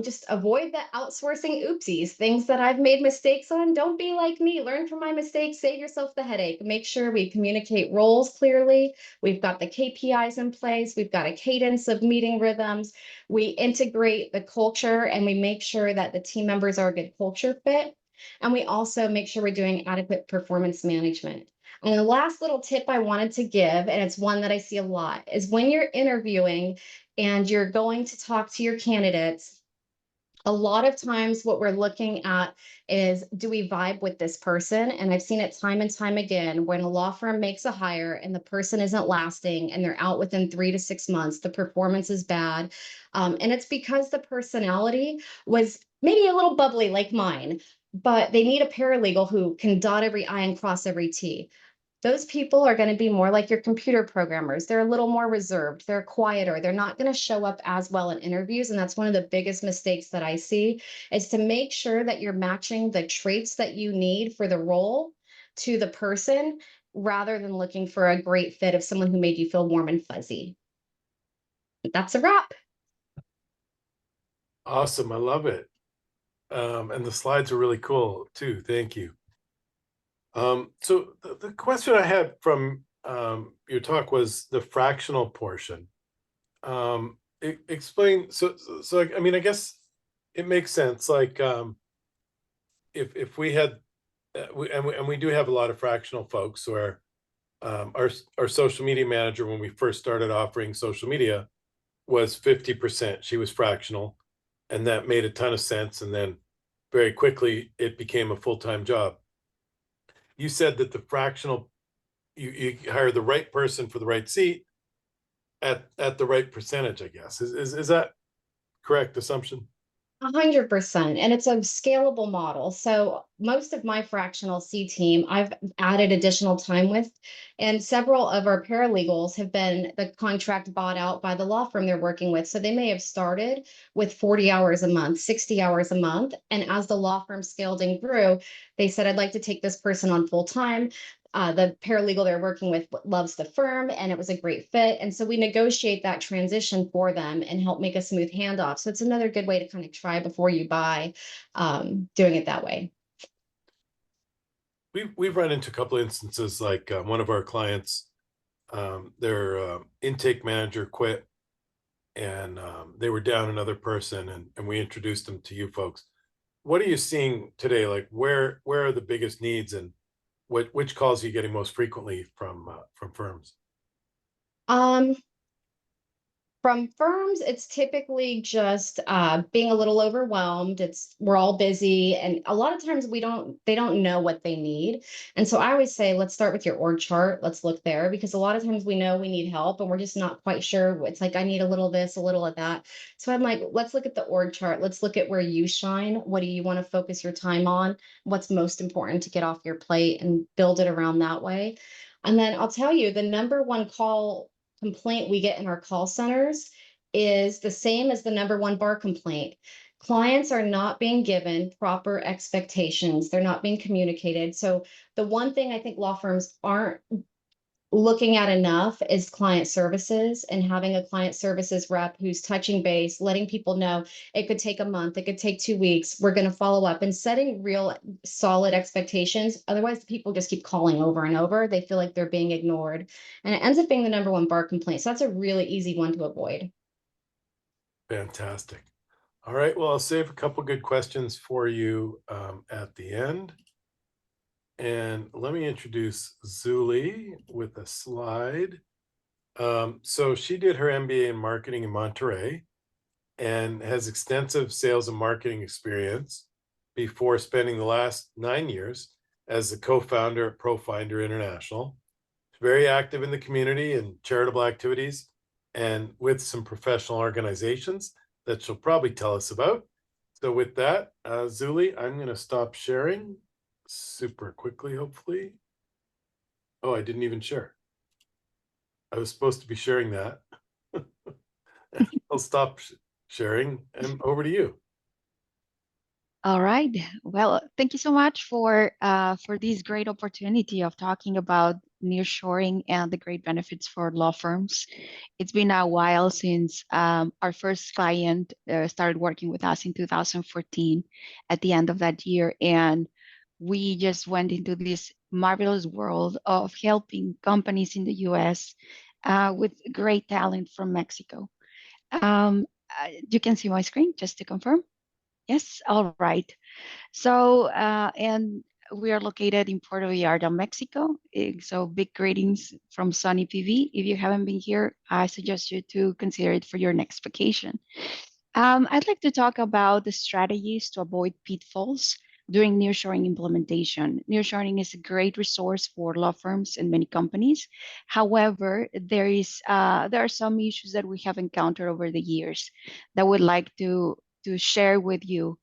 just avoid the outsourcing oopsies, things that I've made mistakes on. Don't be like me. Learn from my mistakes. Save yourself the headache. Make sure we communicate roles clearly. We've got the KPIs in place. We've got a cadence of meeting rhythms. We integrate the culture and we make sure that the team members are a good culture fit. And we also make sure we're doing adequate performance management. And the last little tip I wanted to give, and it's one that I see a lot, is when you're interviewing and you're going to talk to your candidates, a lot of times what we're looking at is, do we vibe with this person? And I've seen it time and time again when a law firm makes a hire and the person isn't lasting and they're out within 3 to 6 months, the performance is bad. And it's because the personality was maybe a little bubbly like mine, but they need a paralegal who can dot every I and cross every T. Those people are going to be more like your computer programmers. They're a little more reserved. They're quieter. They're not going to show up as well in interviews. And that's one of the biggest mistakes that I see, is to make sure that you're matching the traits that you need for the role to the person, rather than looking for a great fit of someone who made you feel warm and fuzzy. That's a wrap. Awesome. I love it. And the slides are really cool too. Thank you. So the question I had from your talk was the fractional portion. Explain. So I mean, I guess it makes sense. Like, if we had, and we do have a lot of fractional folks where our social media manager, when we first started offering social media, was 50%. She was fractional, and that made a ton of sense. And then very quickly it became a full-time job. You said that the fractional, you hire the right person for the right seat, at the right percentage, I guess. Is that correct assumption? 100%. And it's a scalable model. So most of my fractional C team, I've added additional time with, and several of our paralegals have been the contract bought out by the law firm they're working with. So they may have started with 40 hours a month, 60 hours a month. And as the law firm scaled and grew, they said, I'd like to take this person on full time. The paralegal they're working with loves the firm and it was a great fit. And so we negotiate that transition for them and help make a smooth handoff. So it's another good way to kind of try before you buy, doing it that way. We've run into a couple of instances like one of our clients, their intake manager quit and they were down another person and we introduced them to you folks. What are you seeing today? Like where are the biggest needs and which calls are you getting most frequently from firms? Um, From firms, it's typically just being a little overwhelmed. We're all busy, and a lot of times they don't know what they need. And so I always say, let's start with your org chart. Let's look there because a lot of times we know we need help, and we're just not quite sure. It's like I need a little of this, a little of that. So I'm like, let's look at the org chart. Let's look at where you shine. What do you want to focus your time on? What's most important to get off your plate, and build it around that way. And then I'll tell you, the number one complaint we get in our call centers is the same as the number one bar complaint. Clients are not being given proper expectations. They're not being communicated. So the one thing I think law firms aren't looking at enough is client services and having a client services rep who's touching base, letting people know it could take a month, it could take 2 weeks. We're going to follow up and setting real solid expectations. Otherwise, people just keep calling over and over. They feel like they're being ignored. And it ends up being the number one bar complaint. So that's a really easy one to avoid. Fantastic. All right. Well, I'll save a couple good questions for you at the end. And let me introduce Zuli with a slide. So she did her MBA in marketing in Monterey and has extensive sales and marketing experience before spending the last 9 years as the co-founder at ProFinder International. She's very active in the community and charitable activities and with some professional organizations that she'll probably tell us about. So with that, Zuli, I'm going to stop sharing super quickly, hopefully. Oh, I didn't even share. I was supposed to be sharing that. I'll stop sharing and over to you. All right. Well, thank you so much for this great opportunity of talking about nearshoring and the great benefits for law firms. It's been a while since our first client started working with us in 2014 at the end of that year. And we just went into this marvelous world of helping companies in the US with great talent from Mexico. You can see my screen just to confirm. Yes, all right. So, and we are located in Puerto Vallarta, Mexico. So big greetings from sunny PV. If you haven't been here, I suggest you to consider it for your next vacation. I'd like to talk about the strategies to avoid pitfalls during nearshoring implementation. Nearshoring is a great resource for law firms and many companies. However, there are some issues that we have encountered over the years that we'd like to share with you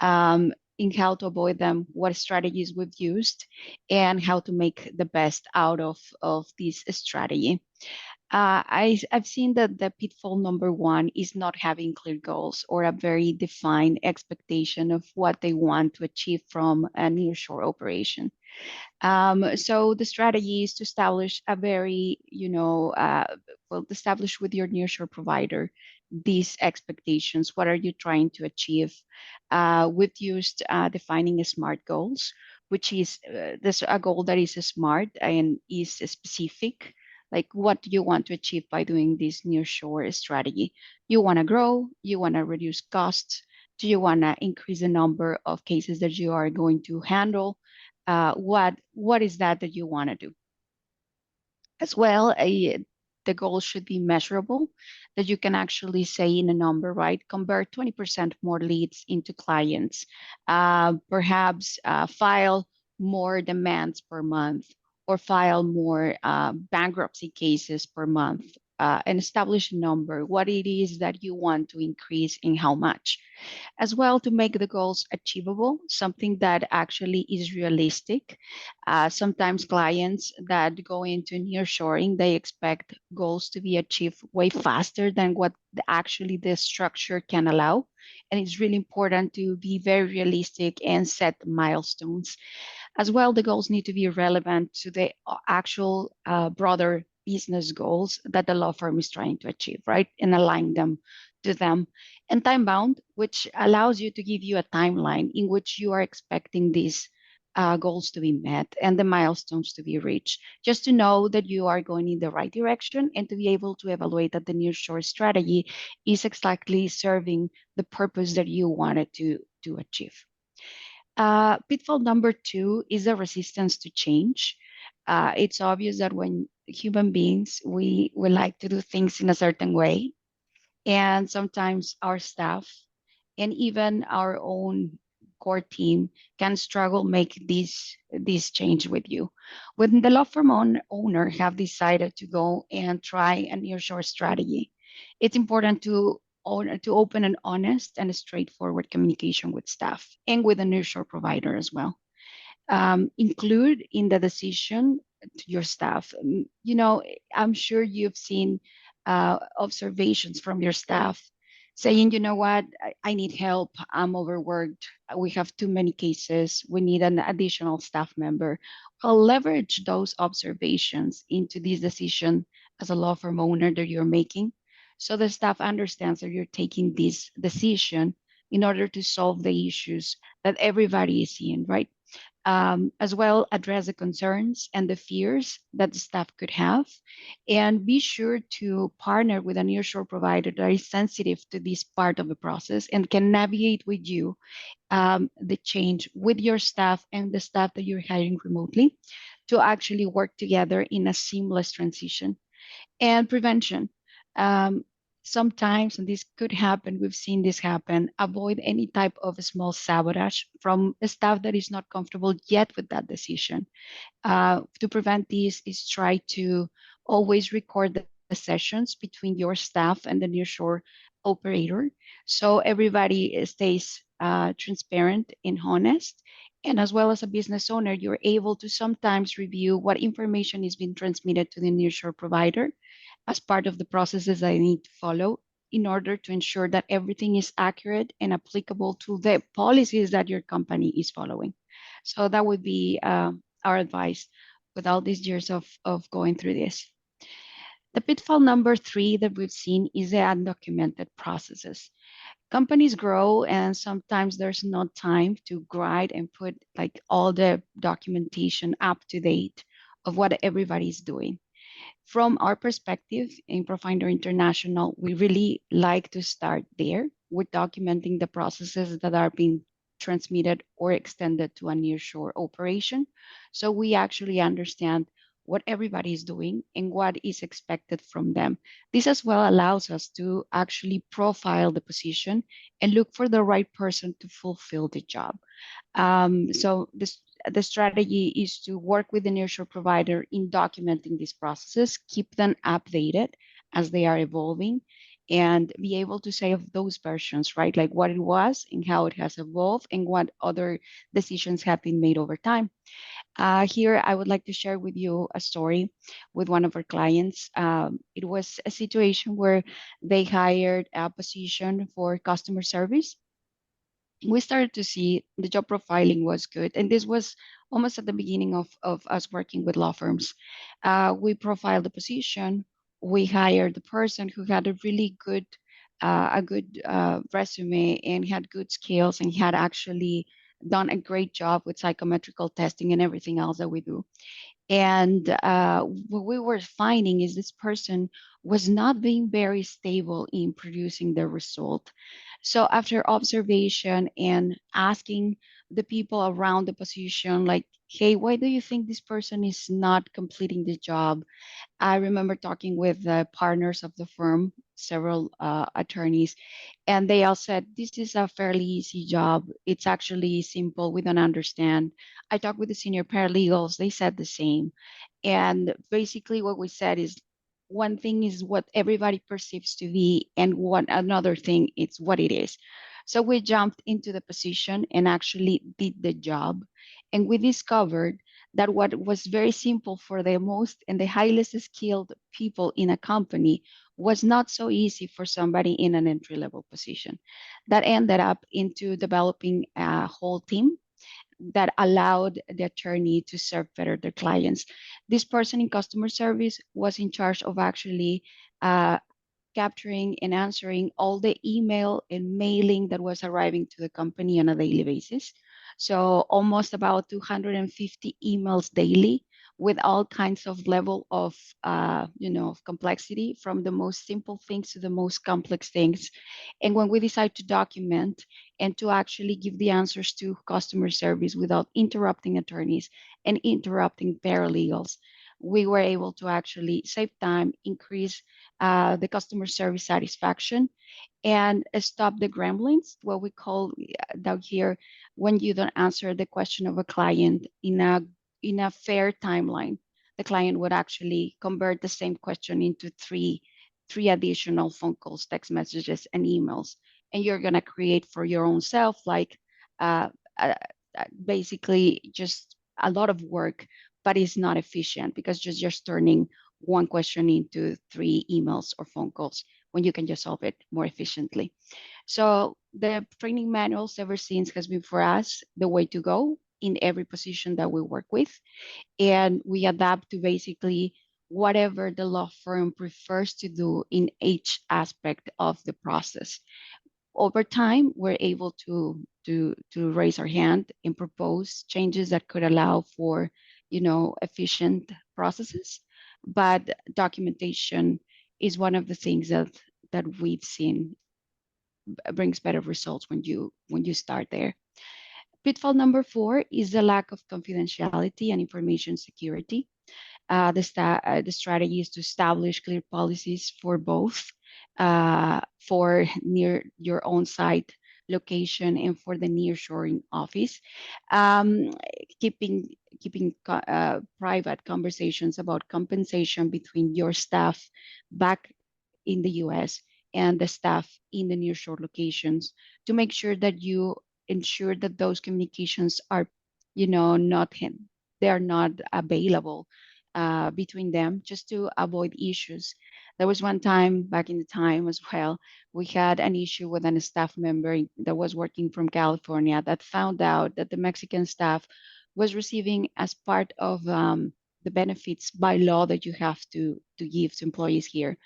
in how to avoid them, what strategies we've used, and how to make the best out of this strategy. I've seen that the pitfall number one is not having clear goals or a very defined expectation of what they want to achieve from a nearshore operation. So the strategy is to establish a very, establish with your nearshore provider these expectations. What are you trying to achieve? We've used defining SMART goals, which is this a goal that is smart and is specific. Like, what do you want to achieve by doing this nearshore strategy? You want to grow, you want to reduce costs, do you want to increase the number of cases that you are going to handle? What is that you want to do? As well, the goal should be measurable, that you can actually say in a number, right? Convert 20% more leads into clients, perhaps file more demands per month, or file more bankruptcy cases per month, and establish a number, what it is that you want to increase and how much. As well, to make the goals achievable, something that actually is realistic. Sometimes clients that go into nearshoring, they expect goals to be achieved way faster than what actually the structure can allow. And it's really important to be very realistic and set milestones. As well, the goals need to be relevant to the actual broader business goals that the law firm is trying to achieve, right? And align them to them. And time bound, which allows you to give you a timeline in which you are expecting these goals to be met and the milestones to be reached, just to know that you are going in the right direction and to be able to evaluate that the nearshore strategy is exactly serving the purpose that you wanted to achieve. Pitfall number 2 is a resistance to change. It's obvious that when human beings, we like to do things in a certain way, and sometimes our staff and even our own core team can struggle make this change with you. When the law firm owner have decided to go and try a nearshore strategy, it's important to open an honest and a straightforward communication with staff and with the nearshore provider as well. Include in the decision to your staff. You know, I'm sure you've seen observations from your staff saying, you know what, I need help, I'm overworked, we have too many cases, we need an additional staff member. Well, leverage those observations into this decision as a law firm owner that you're making, so the staff understands that you're taking this decision in order to solve the issues that everybody is seeing, right? As well, address the concerns and the fears that the staff could have, and be sure to partner with a nearshore provider that is sensitive to this part of the process and can navigate with you the change with your staff and the staff that you're hiring remotely to actually work together in a seamless transition. And prevention. Um, Sometimes, and this could happen, we've seen this happen, avoid any type of small sabotage from a staff that is not comfortable yet with that decision. To prevent this is try to always record the sessions between your staff and the nearshore operator, so everybody stays transparent and honest. And as well, as a business owner, you're able to sometimes review what information is being transmitted to the nearshore provider as part of the processes that I need to follow in order to ensure that everything is accurate and applicable to the policies that your company is following. So that would be our advice with all these years of going through this. The pitfall number 3 that we've seen is the undocumented processes. Companies grow and sometimes there's no time to grind and put like all the documentation up to date of what everybody's doing. From our perspective in Profinder International, we really like to start there with documenting the processes that are being transmitted or extended to a nearshore operation. So we actually understand what everybody is doing and what is expected from them. This as well allows us to actually profile the position and look for the right person to fulfill the job. So the strategy is to work with the nearshore provider in documenting these processes, keep them updated as they are evolving, and be able to say of those versions, right? Like what it was and how it has evolved and what other decisions have been made over time. Here, I would like to share with you a story with one of our clients. It was a situation where they hired a position for customer service. We started to see the job profiling was good. And this was almost at the beginning of us working with law firms. We profiled the position. We hired the person who had a really good, resume and had good skills and had actually done a great job with psychometrical testing and everything else that we do. And what we were finding is this person was not being very stable in producing the result. So after observation and asking the people around the position, like, hey, why do you think this person is not completing the job? I remember talking with the partners of the firm, several attorneys, and they all said, this is a fairly easy job. It's actually simple. We don't understand. I talked with the senior paralegals. They said the same. And basically what we said is, one thing is what everybody perceives to be, and one another thing it's what it is. So we jumped into the position and actually did the job, and we discovered that what was very simple for the most and the highest skilled people in a company was not so easy for somebody in an entry level position. That ended up into developing a whole team that allowed the attorney to serve better their clients. This person in customer service was in charge of actually uh, capturing and answering all the email and mailing that was arriving to the company on a daily basis. So almost about 250 emails daily with all kinds of level of of complexity, from the most simple things to the most complex things. And when we decide to document and to actually give the answers to customer service without interrupting attorneys and interrupting paralegals, we were able to actually save time, increase the customer service satisfaction, and stop the gremlins, what we call down here, when you don't answer the question of a client in a fair timeline. The client would actually convert the same question into three additional phone calls, text messages, and emails, and you're gonna create for your own self like uh, uh, basically just a lot of work, but it's not efficient because just turning one question into three emails or phone calls when you can just solve it more efficiently. So the training manuals ever since has been for us the way to go in every position that we work with. And we adapt to basically whatever the law firm prefers to do in each aspect of the process. Over time, we're able to raise our hand and propose changes that could allow for, efficient processes. But documentation is one of the things that we've seen brings better results when you start there. Pitfall number 4 is the lack of confidentiality and information security. The strategy is to establish clear policies for both, for near your own site location and for the nearshoring office. Um, keeping private conversations about compensation between your staff back in the US and the staff in the nearshore locations, to make sure that you ensure that those communications are, not they are not available between them, just to avoid issues. There was one time back in the time as well, we had an issue with a staff member that was working from California that found out that the Mexican staff was receiving, as part of the benefits by law that you have to give to employees here,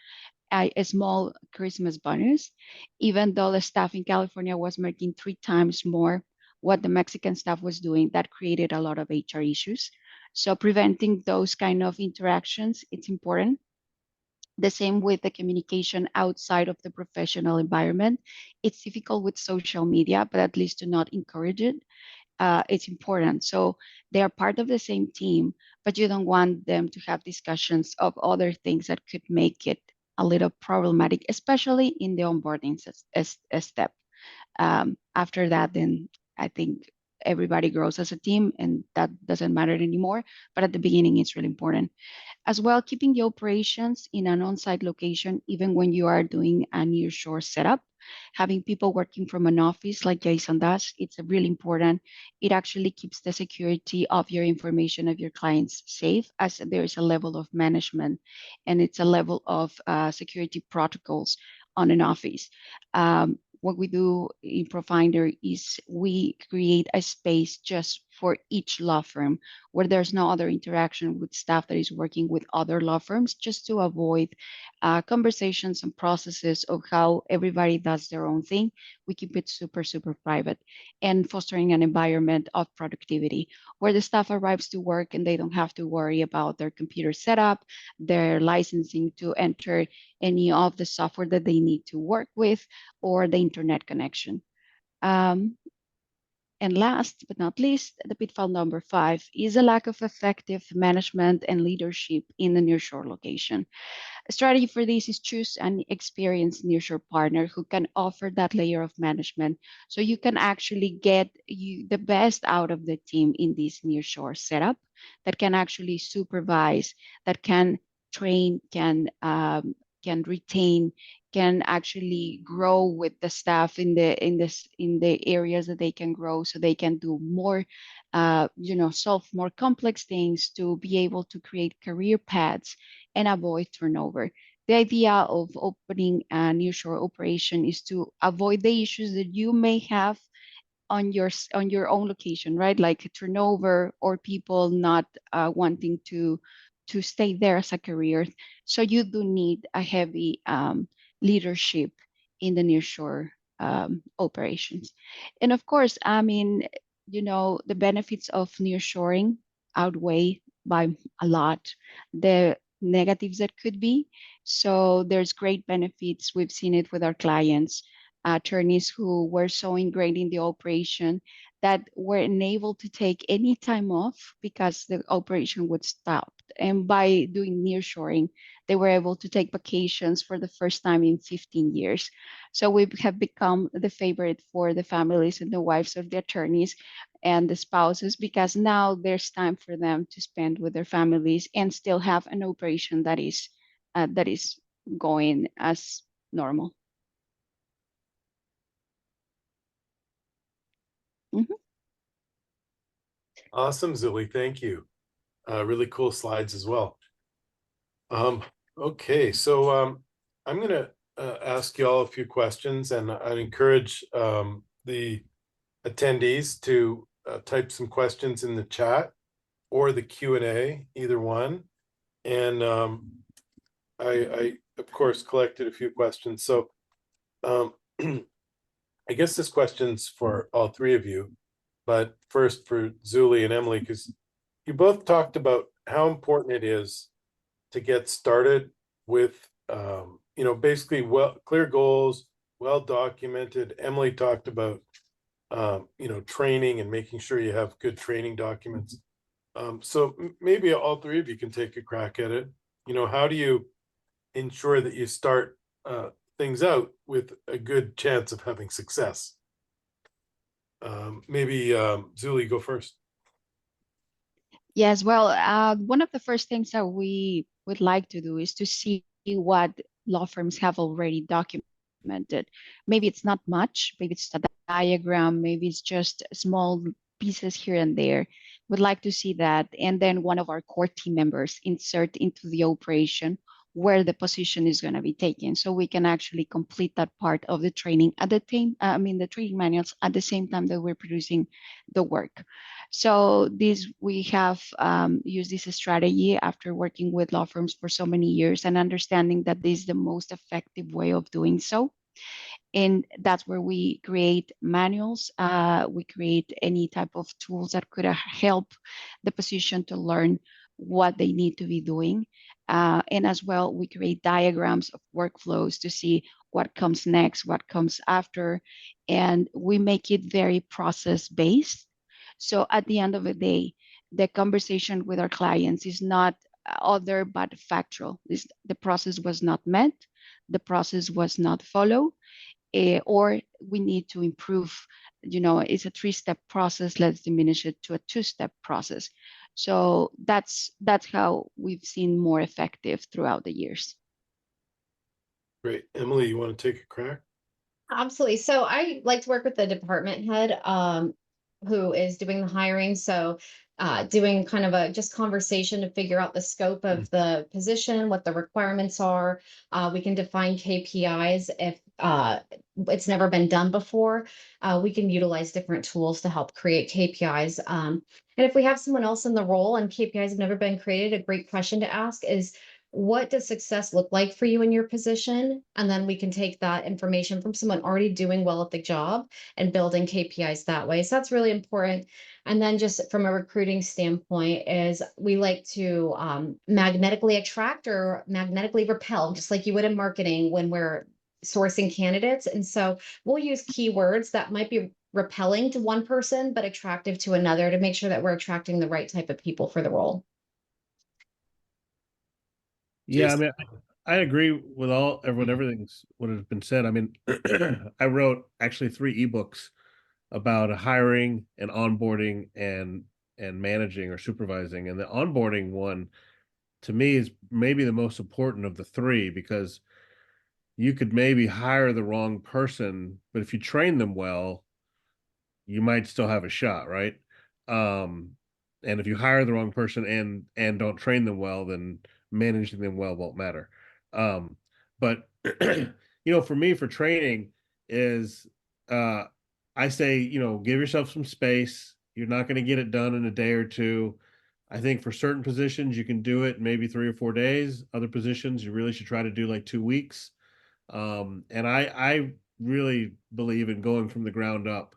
a small Christmas bonus, even though the staff in California was making 3 times more what the Mexican staff was doing. That created a lot of HR issues. So preventing those kind of interactions, it's important. The same with the communication outside of the professional environment. It's difficult with social media, but at least to not encourage it. It's important. So they are part of the same team, but you don't want them to have discussions of other things that could make it a little problematic, especially in the onboarding step. After that, then I think everybody grows as a team and that doesn't matter anymore. But at the beginning, it's really important. As well, keeping the operations in an on-site location, even when you are doing a nearshore setup, having people working from an office like Jason does, it's really important. It actually keeps the security of your information of your clients safe, as there is a level of management and it's a level of security protocols on an office. What we do in Profinder is we create a space just for each law firm where there's no other interaction with staff that is working with other law firms, just to avoid conversations and processes of how everybody does their own thing. We keep it super, super private, and fostering an environment of productivity where the staff arrives to work and they don't have to worry about their computer setup, their licensing to enter any of the software that they need to work with, or the internet connection. And last but not least, the pitfall number 5 is a lack of effective management and leadership in the nearshore location. A strategy for this is choose an experienced nearshore partner who can offer that layer of management, so you can actually get the best out of the team in this nearshore setup, that can actually supervise, that can train, can retain, can actually grow with the staff in the areas that they can grow, so they can do more, solve more complex things, to be able to create career paths and avoid turnover. The idea of opening a nearshore operation is to avoid the issues that you may have on your own location, right? Like turnover or people not wanting to stay there as a career. So you do need a heavy leadership in the nearshore operations. And of course, I mean, the benefits of nearshoring outweigh by a lot the negatives that could be. So there's great benefits. We've seen it with our clients, attorneys who were so ingrained in the operation that were unable to take any time off because the operation would stop. And by doing nearshoring, they were able to take vacations for the first time in 15 years. So we have become the favorite for the families and the wives of the attorneys and the spouses, because now there's time for them to spend with their families and still have an operation that is going as normal. Mhm. Awesome, Zuli. Thank you. Really cool slides as well. Okay, so I'm going to ask you all a few questions, and I'd encourage the attendees to type some questions in the chat or the Q&A, either one. And I of course collected a few questions. So I guess this question's for all three of you, but first for Zuli and Emily, because you both talked about how important it is to get started with, basically clear goals, well documented. Emily talked about, training and making sure you have good training documents. So maybe all three of you can take a crack at it. How do you ensure that you start things out with a good chance of having success? Maybe Zuli, go first. Yes, well, one of the first things that we would like to do is to see what law firms have already documented. Maybe it's not much, maybe it's a diagram, maybe it's just small pieces here and there. Would like to see that. And then one of our core team members insert into the operation where the position is going to be taken. So we can actually complete that part of the training at the the training manuals at the same time that we're producing the work. So we have used this strategy after working with law firms for so many years and understanding that this is the most effective way of doing so. And that's where we create manuals. We create any type of tools that could help the position to learn what they need to be doing. And as well, we create diagrams of workflows to see what comes next, what comes after, and we make it very process-based. So at the end of the day, the conversation with our clients is not other but factual. The process was not met, the process was not followed, or we need to improve. It's a 3-step process, let's diminish it to a 2-step process. So that's how we've seen more effective throughout the years. Great. Emily, you want to take a crack? Absolutely. So I like to work with the department head who is doing the hiring. So doing kind of a just conversation to figure out the scope of the position, what the requirements are. We can define KPIs if it's never been done before. We can utilize different tools to help create KPIs. And if we have someone else in the role and KPIs have never been created, a great question to ask is, what does success look like for you in your position? And then we can take that information from someone already doing well at the job and building KPIs that way. So that's really important. And then just from a recruiting standpoint is we like to magnetically attract or magnetically repel, just like you would in marketing when we're sourcing candidates. And so we'll use keywords that might be repelling to one person, but attractive to another to make sure that we're attracting the right type of people for the role. Yeah, I mean, I agree with everything's what has been said. I mean, I wrote actually 3 ebooks about hiring and onboarding and managing or supervising. And the onboarding one to me is maybe the most important of the three, because you could maybe hire the wrong person, but if you train them well, you might still have a shot, right? Um, and if you hire the wrong person and don't train them well, then managing them well won't matter. But for me, for training is uh I say, give yourself some space. You're not going to get it done in a day or two. I think for certain positions you can do it in maybe 3 or 4 days. Other positions you really should try to do like 2 weeks. And I really believe in going from the ground up.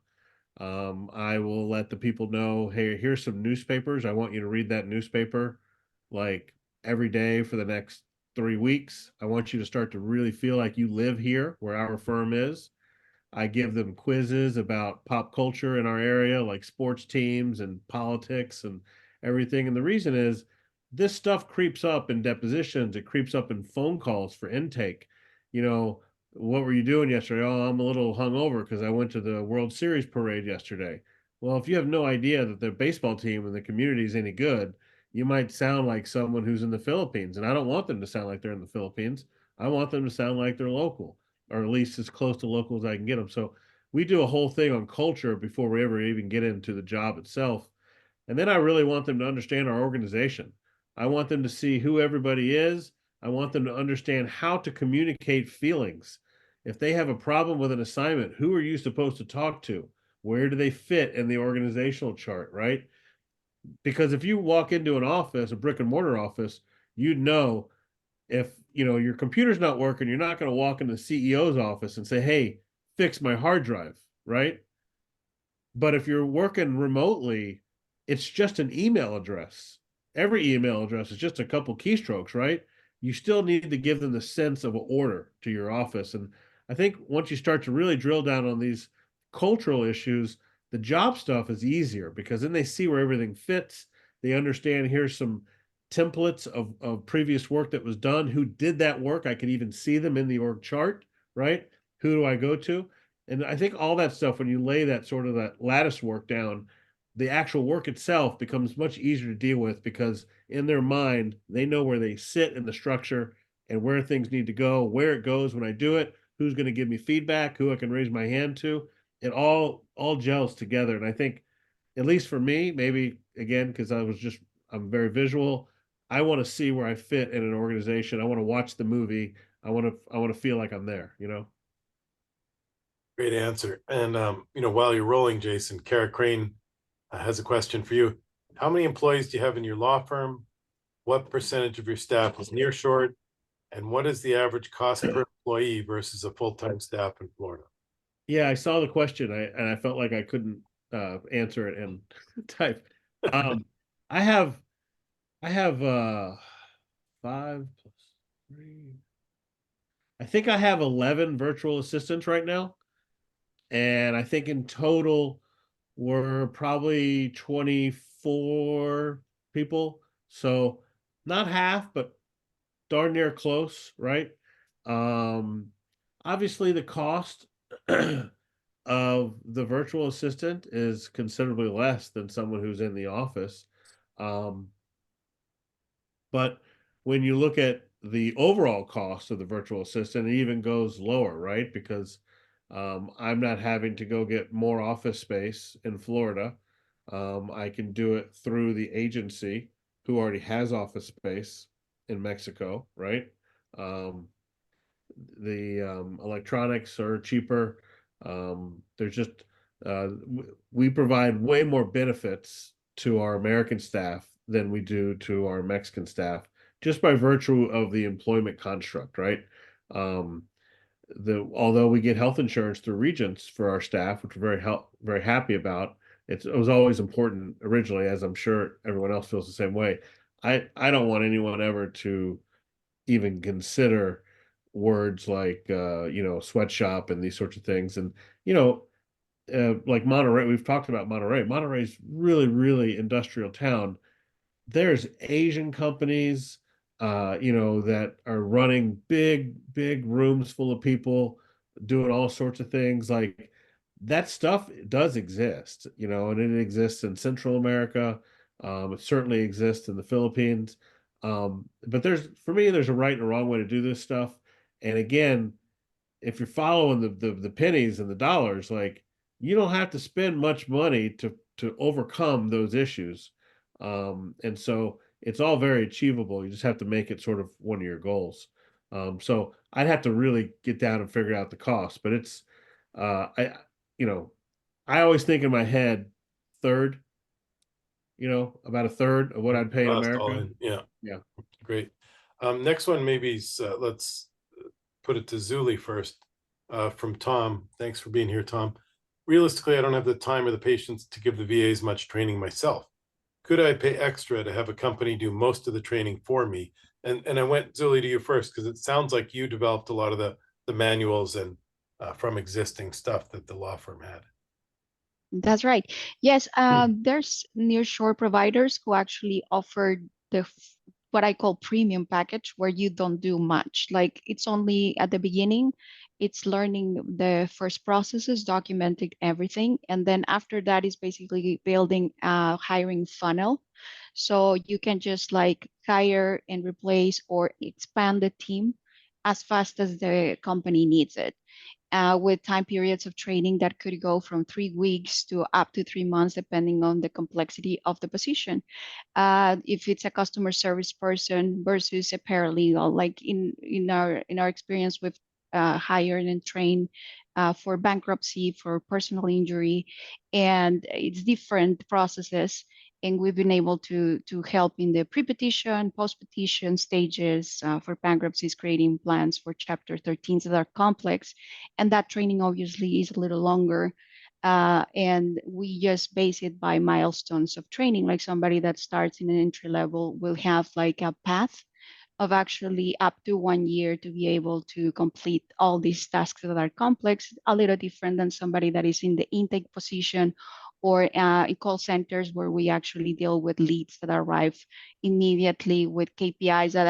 I will let the people know, hey, here's some newspapers. I want you to read that newspaper like every day for the next 3 weeks. I want you to start to really feel like you live here where our firm is. I give them quizzes about pop culture in our area, like sports teams and politics and everything. And the reason is this stuff creeps up in depositions, it creeps up in phone calls for intake. You know, what were you doing yesterday? Oh, I'm a little hungover because I went to the World Series parade yesterday. Well, if you have no idea that the baseball team in the community is any good, you might sound like someone who's in the Philippines. And I don't want them to sound like they're in the Philippines. I want them to sound like they're local, or at least as close to local as I can get them. So we do a whole thing on culture before we ever even get into the job itself. And then I really want them to understand our organization. I want them to see who everybody is. I want them to understand how to communicate feelings. If they have a problem with an assignment, who are you supposed to talk to? Where do they fit in the organizational chart, right? Because if you walk into an office, a brick and mortar office, you'd know if your computer's not working, you're not going to walk into the CEO's office and say, hey, fix my hard drive, right? But if you're working remotely, it's just an email address. Every email address is just a couple keystrokes, right? You still need to give them the sense of order to your office. And I think once you start to really drill down on these cultural issues, the job stuff is easier because then they see where everything fits. They understand here's some templates of previous work that was done. Who did that work? I can even see them in the org chart, right? Who do I go to? And I think all that stuff, when you lay that sort of that lattice work down, the actual work itself becomes much easier to deal with because in their mind, they know where they sit in the structure and where things need to go, where it goes when I do it, who's going to give me feedback, who I can raise my hand to. It all gels together. And I think, at least for me, maybe again, because I'm very visual. I want to see where I fit in an organization. I want to watch the movie. I want to feel like I'm there. Great answer. And while you're rolling, Jason, Kara Crane has a question for you. How many employees do you have in your law firm? What percentage of your staff is nearshored? And what is the average cost per employee versus a full-time staff in Florida? Yeah, I saw the question, and I felt like I couldn't answer it and type. I have 5 plus 3. I think I have 11 virtual assistants right now, and I think in total we're probably 24 people. So not half, but darn near close, right? Um, Obviously the cost of the virtual assistant is considerably less than someone who's in the office. Um, but when you look at the overall cost of the virtual assistant, it even goes lower, right? Because I'm not having to go get more office space in Florida. I can do it through the agency who already has office space in Mexico, right? The electronics are cheaper. There's just we provide way more benefits to our American staff than we do to our Mexican staff, just by virtue of the employment construct, right? Um, Although we get health insurance through Regents for our staff, which we're very happy about. It was always important originally, as I'm sure everyone else feels the same way. I don't want anyone ever to even consider words like sweatshop and these sorts of things. And like Monterey, we've talked about Monterey. Monterey's really, really industrial town. There's Asian companies that are running big rooms full of people doing all sorts of things. Like that stuff does exist, and it exists in Central America. It certainly exists in the Philippines. But for me, there's a right and a wrong way to do this stuff. And again, if you're following the pennies and the dollars, like you don't have to spend much money to overcome those issues. And so it's all very achievable. You just have to make it sort of one of your goals. So I'd have to really get down and figure out the cost, but it's I you know, I always think in my head third, about a third of what I'd pay in Cost all America. in. Yeah. Yeah. Great. Next one, maybe let's put it to Zuli first, from Tom. Thanks for being here, Tom. Realistically, I don't have the time or the patience to give the VAs much training myself. Could I pay extra to have a company do most of the training for me? And I went, Zuli, to you first, because it sounds like you developed a lot of the manuals and from existing stuff that the law firm had. That's right. Yes, there's nearshore providers who actually offer what I call premium package, where you don't do much. Like it's only at the beginning, it's learning the first processes, documenting everything, and then after that is basically building a hiring funnel. So you can just like hire and replace or expand the team as fast as the company needs it, with time periods of training that could go from 3 weeks to up to 3 months, depending on the complexity of the position. If it's a customer service person versus a paralegal, like in our experience, with hired and trained for bankruptcy, for personal injury, and it's different processes. And we've been able to help in the pre-petition, post-petition stages for bankruptcies, creating plans for Chapter 13s that are complex. And that training obviously is a little longer. And we just base it by milestones of training. Like somebody that starts in an entry level will have like a path of actually up to 1 year to be able to complete all these tasks that are complex, a little different than somebody that is in the intake position or in call centers, where we actually deal with leads that arrive immediately with KPIs that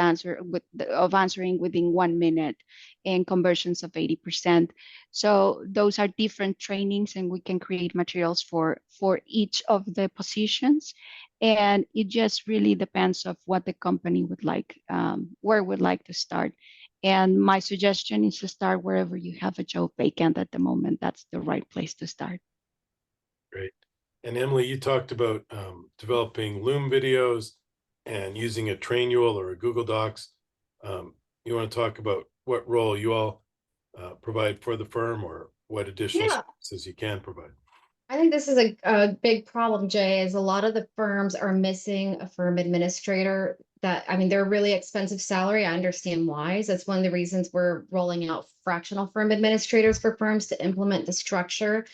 answering within 1 minute and conversions of 80%. So those are different trainings, and we can create materials for each of the positions. And it just really depends of what the company would like, where would like to start. And my suggestion is to start wherever you have a job vacant at the moment. That's the right place to start. Great. And Emily, you talked about developing Loom videos and using a Trainual or a Google Docs. You want to talk about what role you all provide for the firm, or what additional Yeah. services you can provide? I think this is a big problem, Jay, is a lot of the firms are missing a firm administrator. They're a really expensive salary. I understand why. So that's one of the reasons we're rolling out fractional firm administrators for firms to implement the structure.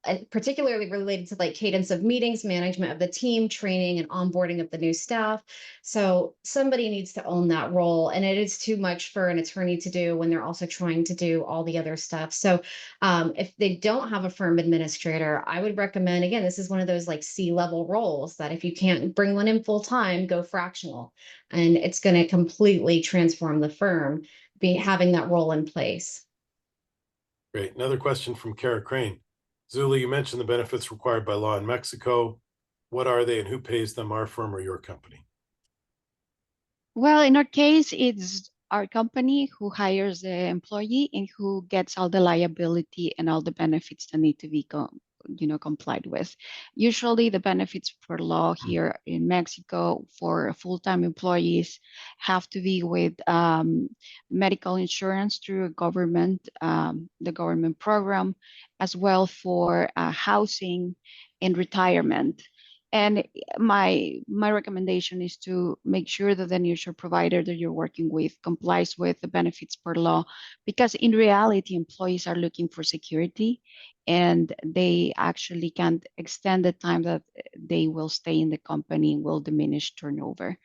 And particularly related to like cadence of meetings, management of the team, training and onboarding of the new staff. So somebody needs to own that role, and it is too much for an attorney to do when they're also trying to do all the other stuff. So if they don't have a firm administrator, I would recommend, again, this is one of those like C-level roles that if you can't bring one in full time, go fractional, and it's going to completely transform the firm, having that role in place. Great. Another question from Kara Crane. Zuli, you mentioned the benefits required by law in Mexico. What are they, and who pays them, our firm or your company? Well, in our case, it's our company who hires the employee and who gets all the liability and all the benefits that need to be complied with. Usually the benefits for law here in Mexico for full-time employees have to be with medical insurance through the government program, as well for housing and retirement. And my recommendation is to make sure that the nearshore provider that you're working with complies with the benefits per law, because in reality, employees are looking for security, and they actually can't extend the time that they will stay in the company, will diminish turnover.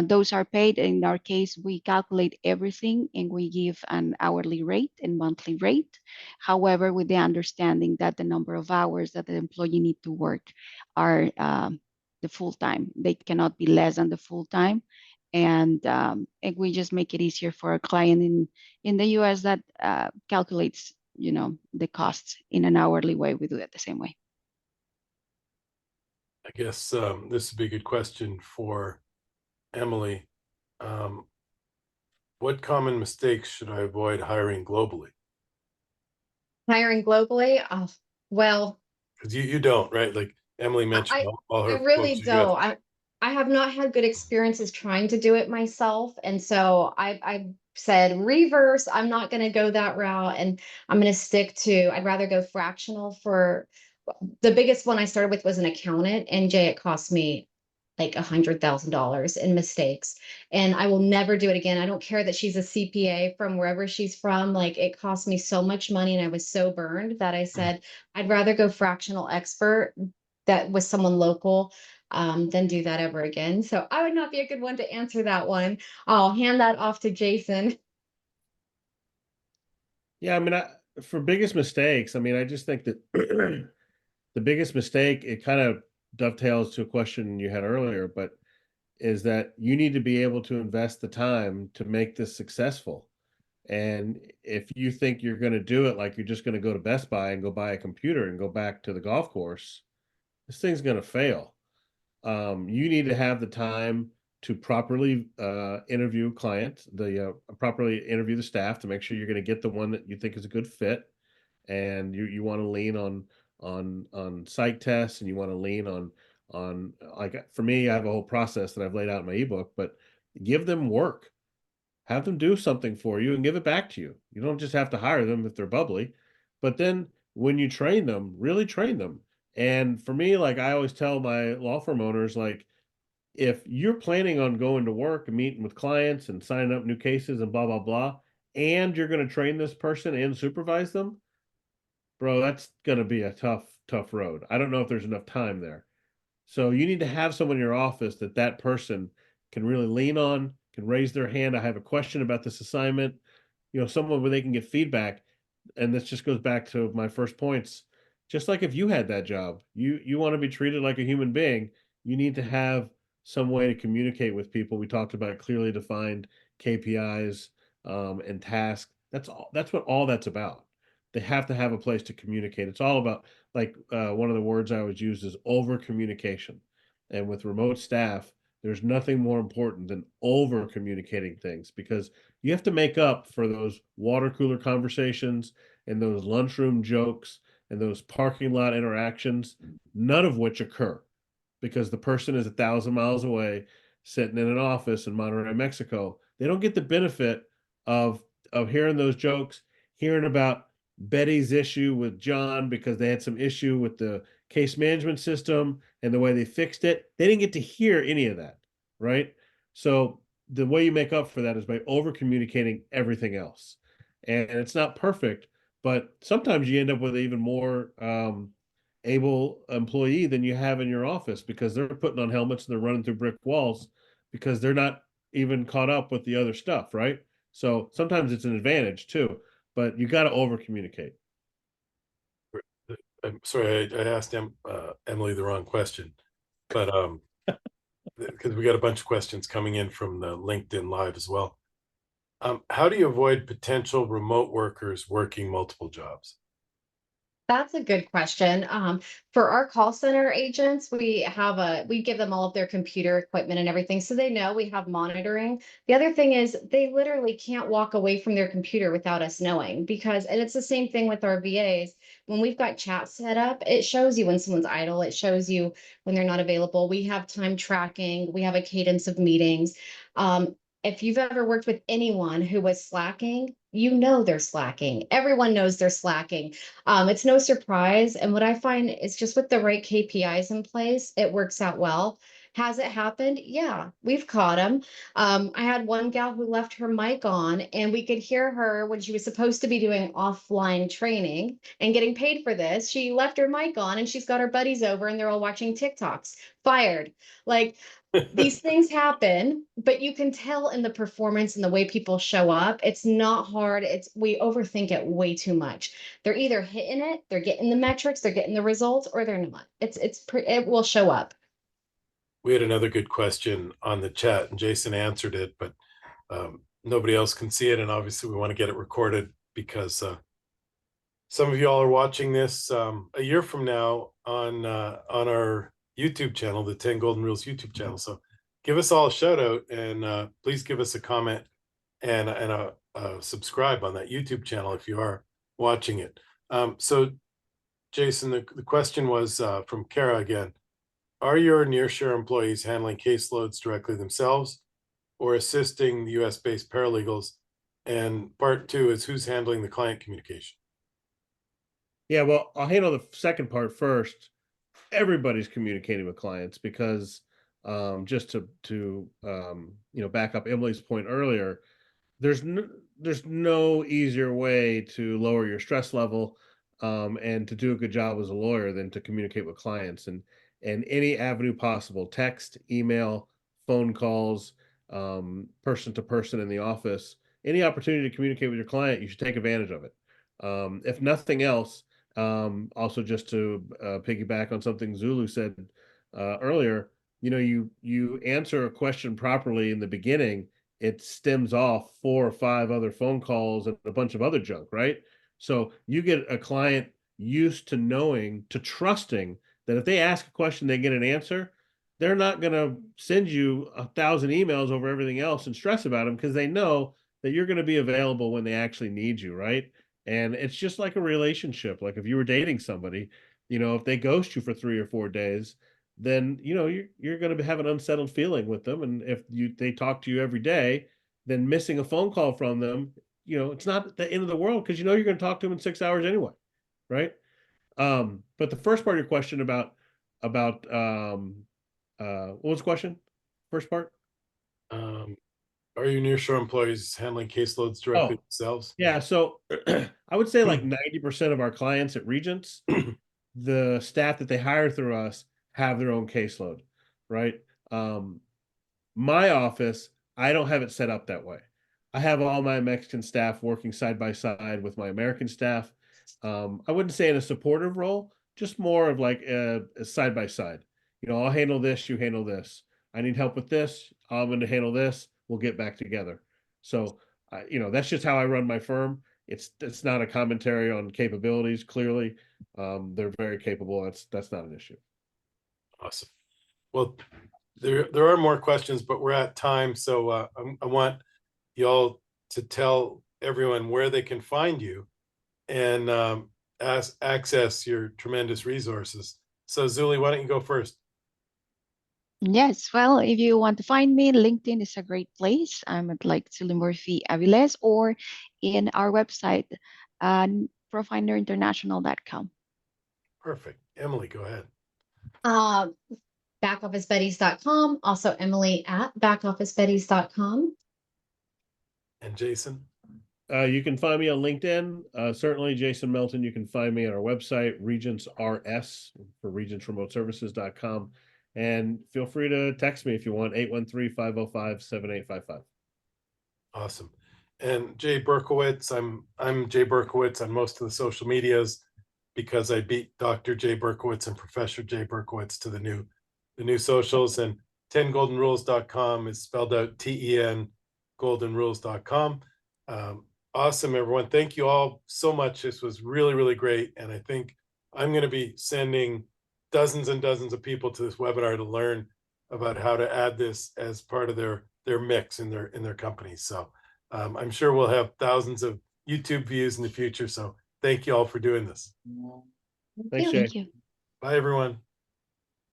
Those are paid. In our case, we calculate everything and we give an hourly rate and monthly rate. However, with the understanding that the number of hours that the employee need to work are the full time. They cannot be less than the full time. And we just make it easier for a client in the US that calculates, the costs in an hourly way. We do it the same way. I guess this would be a good question for Emily, what common mistakes should I avoid hiring globally? Hiring globally? Oh, well, Because you don't, right? Like Emily mentioned, I all I her really folks are US. don't. I have not had good experiences trying to do it myself, and so I said reverse. I'm not going to go that route, and I'm going to stick to. I'd rather go fractional for the biggest one I started with was an accountant, and Jay, it cost me like $100,000 in mistakes, and I will never do it again. I don't care that she's a CPA from wherever she's from. Like it cost me so much money, and I was so burned that I said I'd rather go fractional expert that was someone local than do that ever again. So I would not be a good one to answer that one. I'll hand that off to Jason. Yeah, I mean, for biggest mistakes, I mean, I just think that the biggest mistake, it kind of dovetails to a question you had earlier, but is that you need to be able to invest the time to make this successful. And if you think you're going to do it like you're just going to go to Best Buy and go buy a computer and go back to the golf course, this thing's going to fail. You need to have the time to properly interview clients, properly interview the staff to make sure you're going to get the one that you think is a good fit, and you want to lean on psych tests, and you want to lean on like for me, I have a whole process that I've laid out in my ebook, but give them work, have them do something for you and give it back to you. You don't just have to hire them if they're bubbly, but then when you train them, really train them. And for me, like I always tell my law firm owners, like if you're planning on going to work and meeting with clients and signing up new cases and blah blah blah, and you're going to train this person and supervise them, bro, that's going to be a tough road. I don't know if there's enough time there. So you need to have someone in your office that person can really lean on, can raise their hand. I have a question about this assignment, someone where they can get feedback. And this just goes back to my first points. Just like if you had that job, you want to be treated like a human being, you need to have some way to communicate with people. We talked about clearly defined KPIs and tasks. That's what all that's about. They have to have a place to communicate. It's all about, like, one of the words I always use is over communication. And with remote staff, there's nothing more important than over communicating things, because you have to make up for those water cooler conversations and those lunchroom jokes and those parking lot interactions, none of which occur because the person is 1,000 miles away sitting in an office in Monterrey, Mexico. They don't get the benefit of hearing those jokes, hearing about Betty's issue with John because they had some issue with the case management system and the way they fixed it. They didn't get to hear any of that, right? So the way you make up for that is by over communicating everything else. And it's not perfect, but sometimes you end up with even more able employee than you have in your office because they're putting on helmets and they're running through brick walls because they're not even caught up with the other stuff, right? So sometimes it's an advantage too, but you got to over communicate. I'm sorry, I asked Emily the wrong question, but because we got a bunch of questions coming in from the LinkedIn Live as well. How do you avoid potential remote workers working multiple jobs? That's a good question. For our call center agents, we give them all of their computer equipment and everything, so they know we have monitoring. The other thing is they literally can't walk away from their computer without us knowing and it's the same thing with our VAs. When we've got chat set up, it shows you when someone's idle. It shows you when they're not available. We have time tracking. We have a cadence of meetings. If you've ever worked with anyone who was slacking, you know they're slacking. Everyone knows they're slacking. It's no surprise. And what I find is just with the right KPIs in place, it works out well. Has it happened? Yeah, we've caught them. I had one gal who left her mic on, and we could hear her when she was supposed to be doing offline training and getting paid for this. She left her mic on, and she's got her buddies over, and they're all watching TikToks. Fired. Like, these things happen, but you can tell in the performance and the way people show up. It's not hard. We overthink it way too much. They're either hitting it, they're getting the metrics, they're getting the results, or they're not. It will show up. We had another good question on the chat, and Jason answered it, but nobody else can see it, and obviously we want to get it recorded because some of y'all are watching this a year from now on our YouTube channel, the 10 Golden Rules YouTube channel. So give us all a shout out, and please give us a comment and a subscribe on that YouTube channel if you are watching it. So Jason, the question was from Kara again. Are your nearshore employees handling caseloads directly themselves or assisting the US-based paralegals? And part two is, who's handling the client communication? Yeah, well, I'll handle the second part first. Everybody's communicating with clients because just to back up Emily's point earlier, there's no easier way to lower your stress level and to do a good job as a lawyer than to communicate with clients and any avenue possible: text, email, phone calls, person to person in the office. Any opportunity to communicate with your client, you should take advantage of it. If nothing else, also just to piggyback on something Zulu said earlier, you answer a question properly in the beginning, it stems off 4 or 5 other phone calls and a bunch of other junk, right? So you get a client used to knowing, to trusting that if they ask a question, they get an answer. They're not going to send you 1,000 emails over everything else and stress about them, because they know that you're going to be available when they actually need you, right? And it's just like a relationship. Like if you were dating somebody, if they ghost you for 3 or 4 days, then you're going to have an unsettled feeling with them. And if they talk to you every day, then missing a phone call from them, it's not the end of the world, because you're going to talk to them in 6 hours anyway, right? But the first part of your question about what was the question? First part? Are your nearshore employees handling caseloads directly themselves? Yeah, so I would say like 90% of our clients at Regents, the staff that they hire through us have their own caseload, right? My office, I don't have it set up that way. I have all my Mexican staff working side by side with my American staff. I wouldn't say in a supportive role, just more of like a side by side. I'll handle this, you handle this. I need help with this, I'm going to handle this. We'll get back together. So, that's just how I run my firm. It's not a commentary on capabilities. Clearly, they're very capable. That's not an issue. Awesome. Well, there are more questions, but we're at time. So I want y'all to tell everyone where they can find you and access your tremendous resources. So Zuli, why don't you go first? Yes, well, if you want to find me, LinkedIn is a great place. I'm at like Zuli Murphy Aviles, or in our website, profinderinternational.com. Perfect. Emily, go ahead. Backofficebuddies.com. Also Emily at backofficebuddies.com. And Jason? You can find me on LinkedIn. Certainly Jason Melton. You can find me at our website, Regents RS, for regentsremoteservices.com. And feel free to text me if you want, 813-505-7855. Awesome. And Jay Berkowitz, I'm Jay Berkowitz on most of the social medias, because I beat Dr. Jay Berkowitz and Professor Jay Berkowitz to the new socials. And 10goldenrules.com is spelled out TEN goldenrules.com. Awesome, everyone. Thank you all so much. This was really, really great. And I think I'm going to be sending dozens and dozens of people to this webinar to learn about how to add this as part of their mix in their companies. So I'm sure we'll have thousands of YouTube views in the future. So thank you all for doing this. Thanks, Jay. Thank you. Bye, everyone.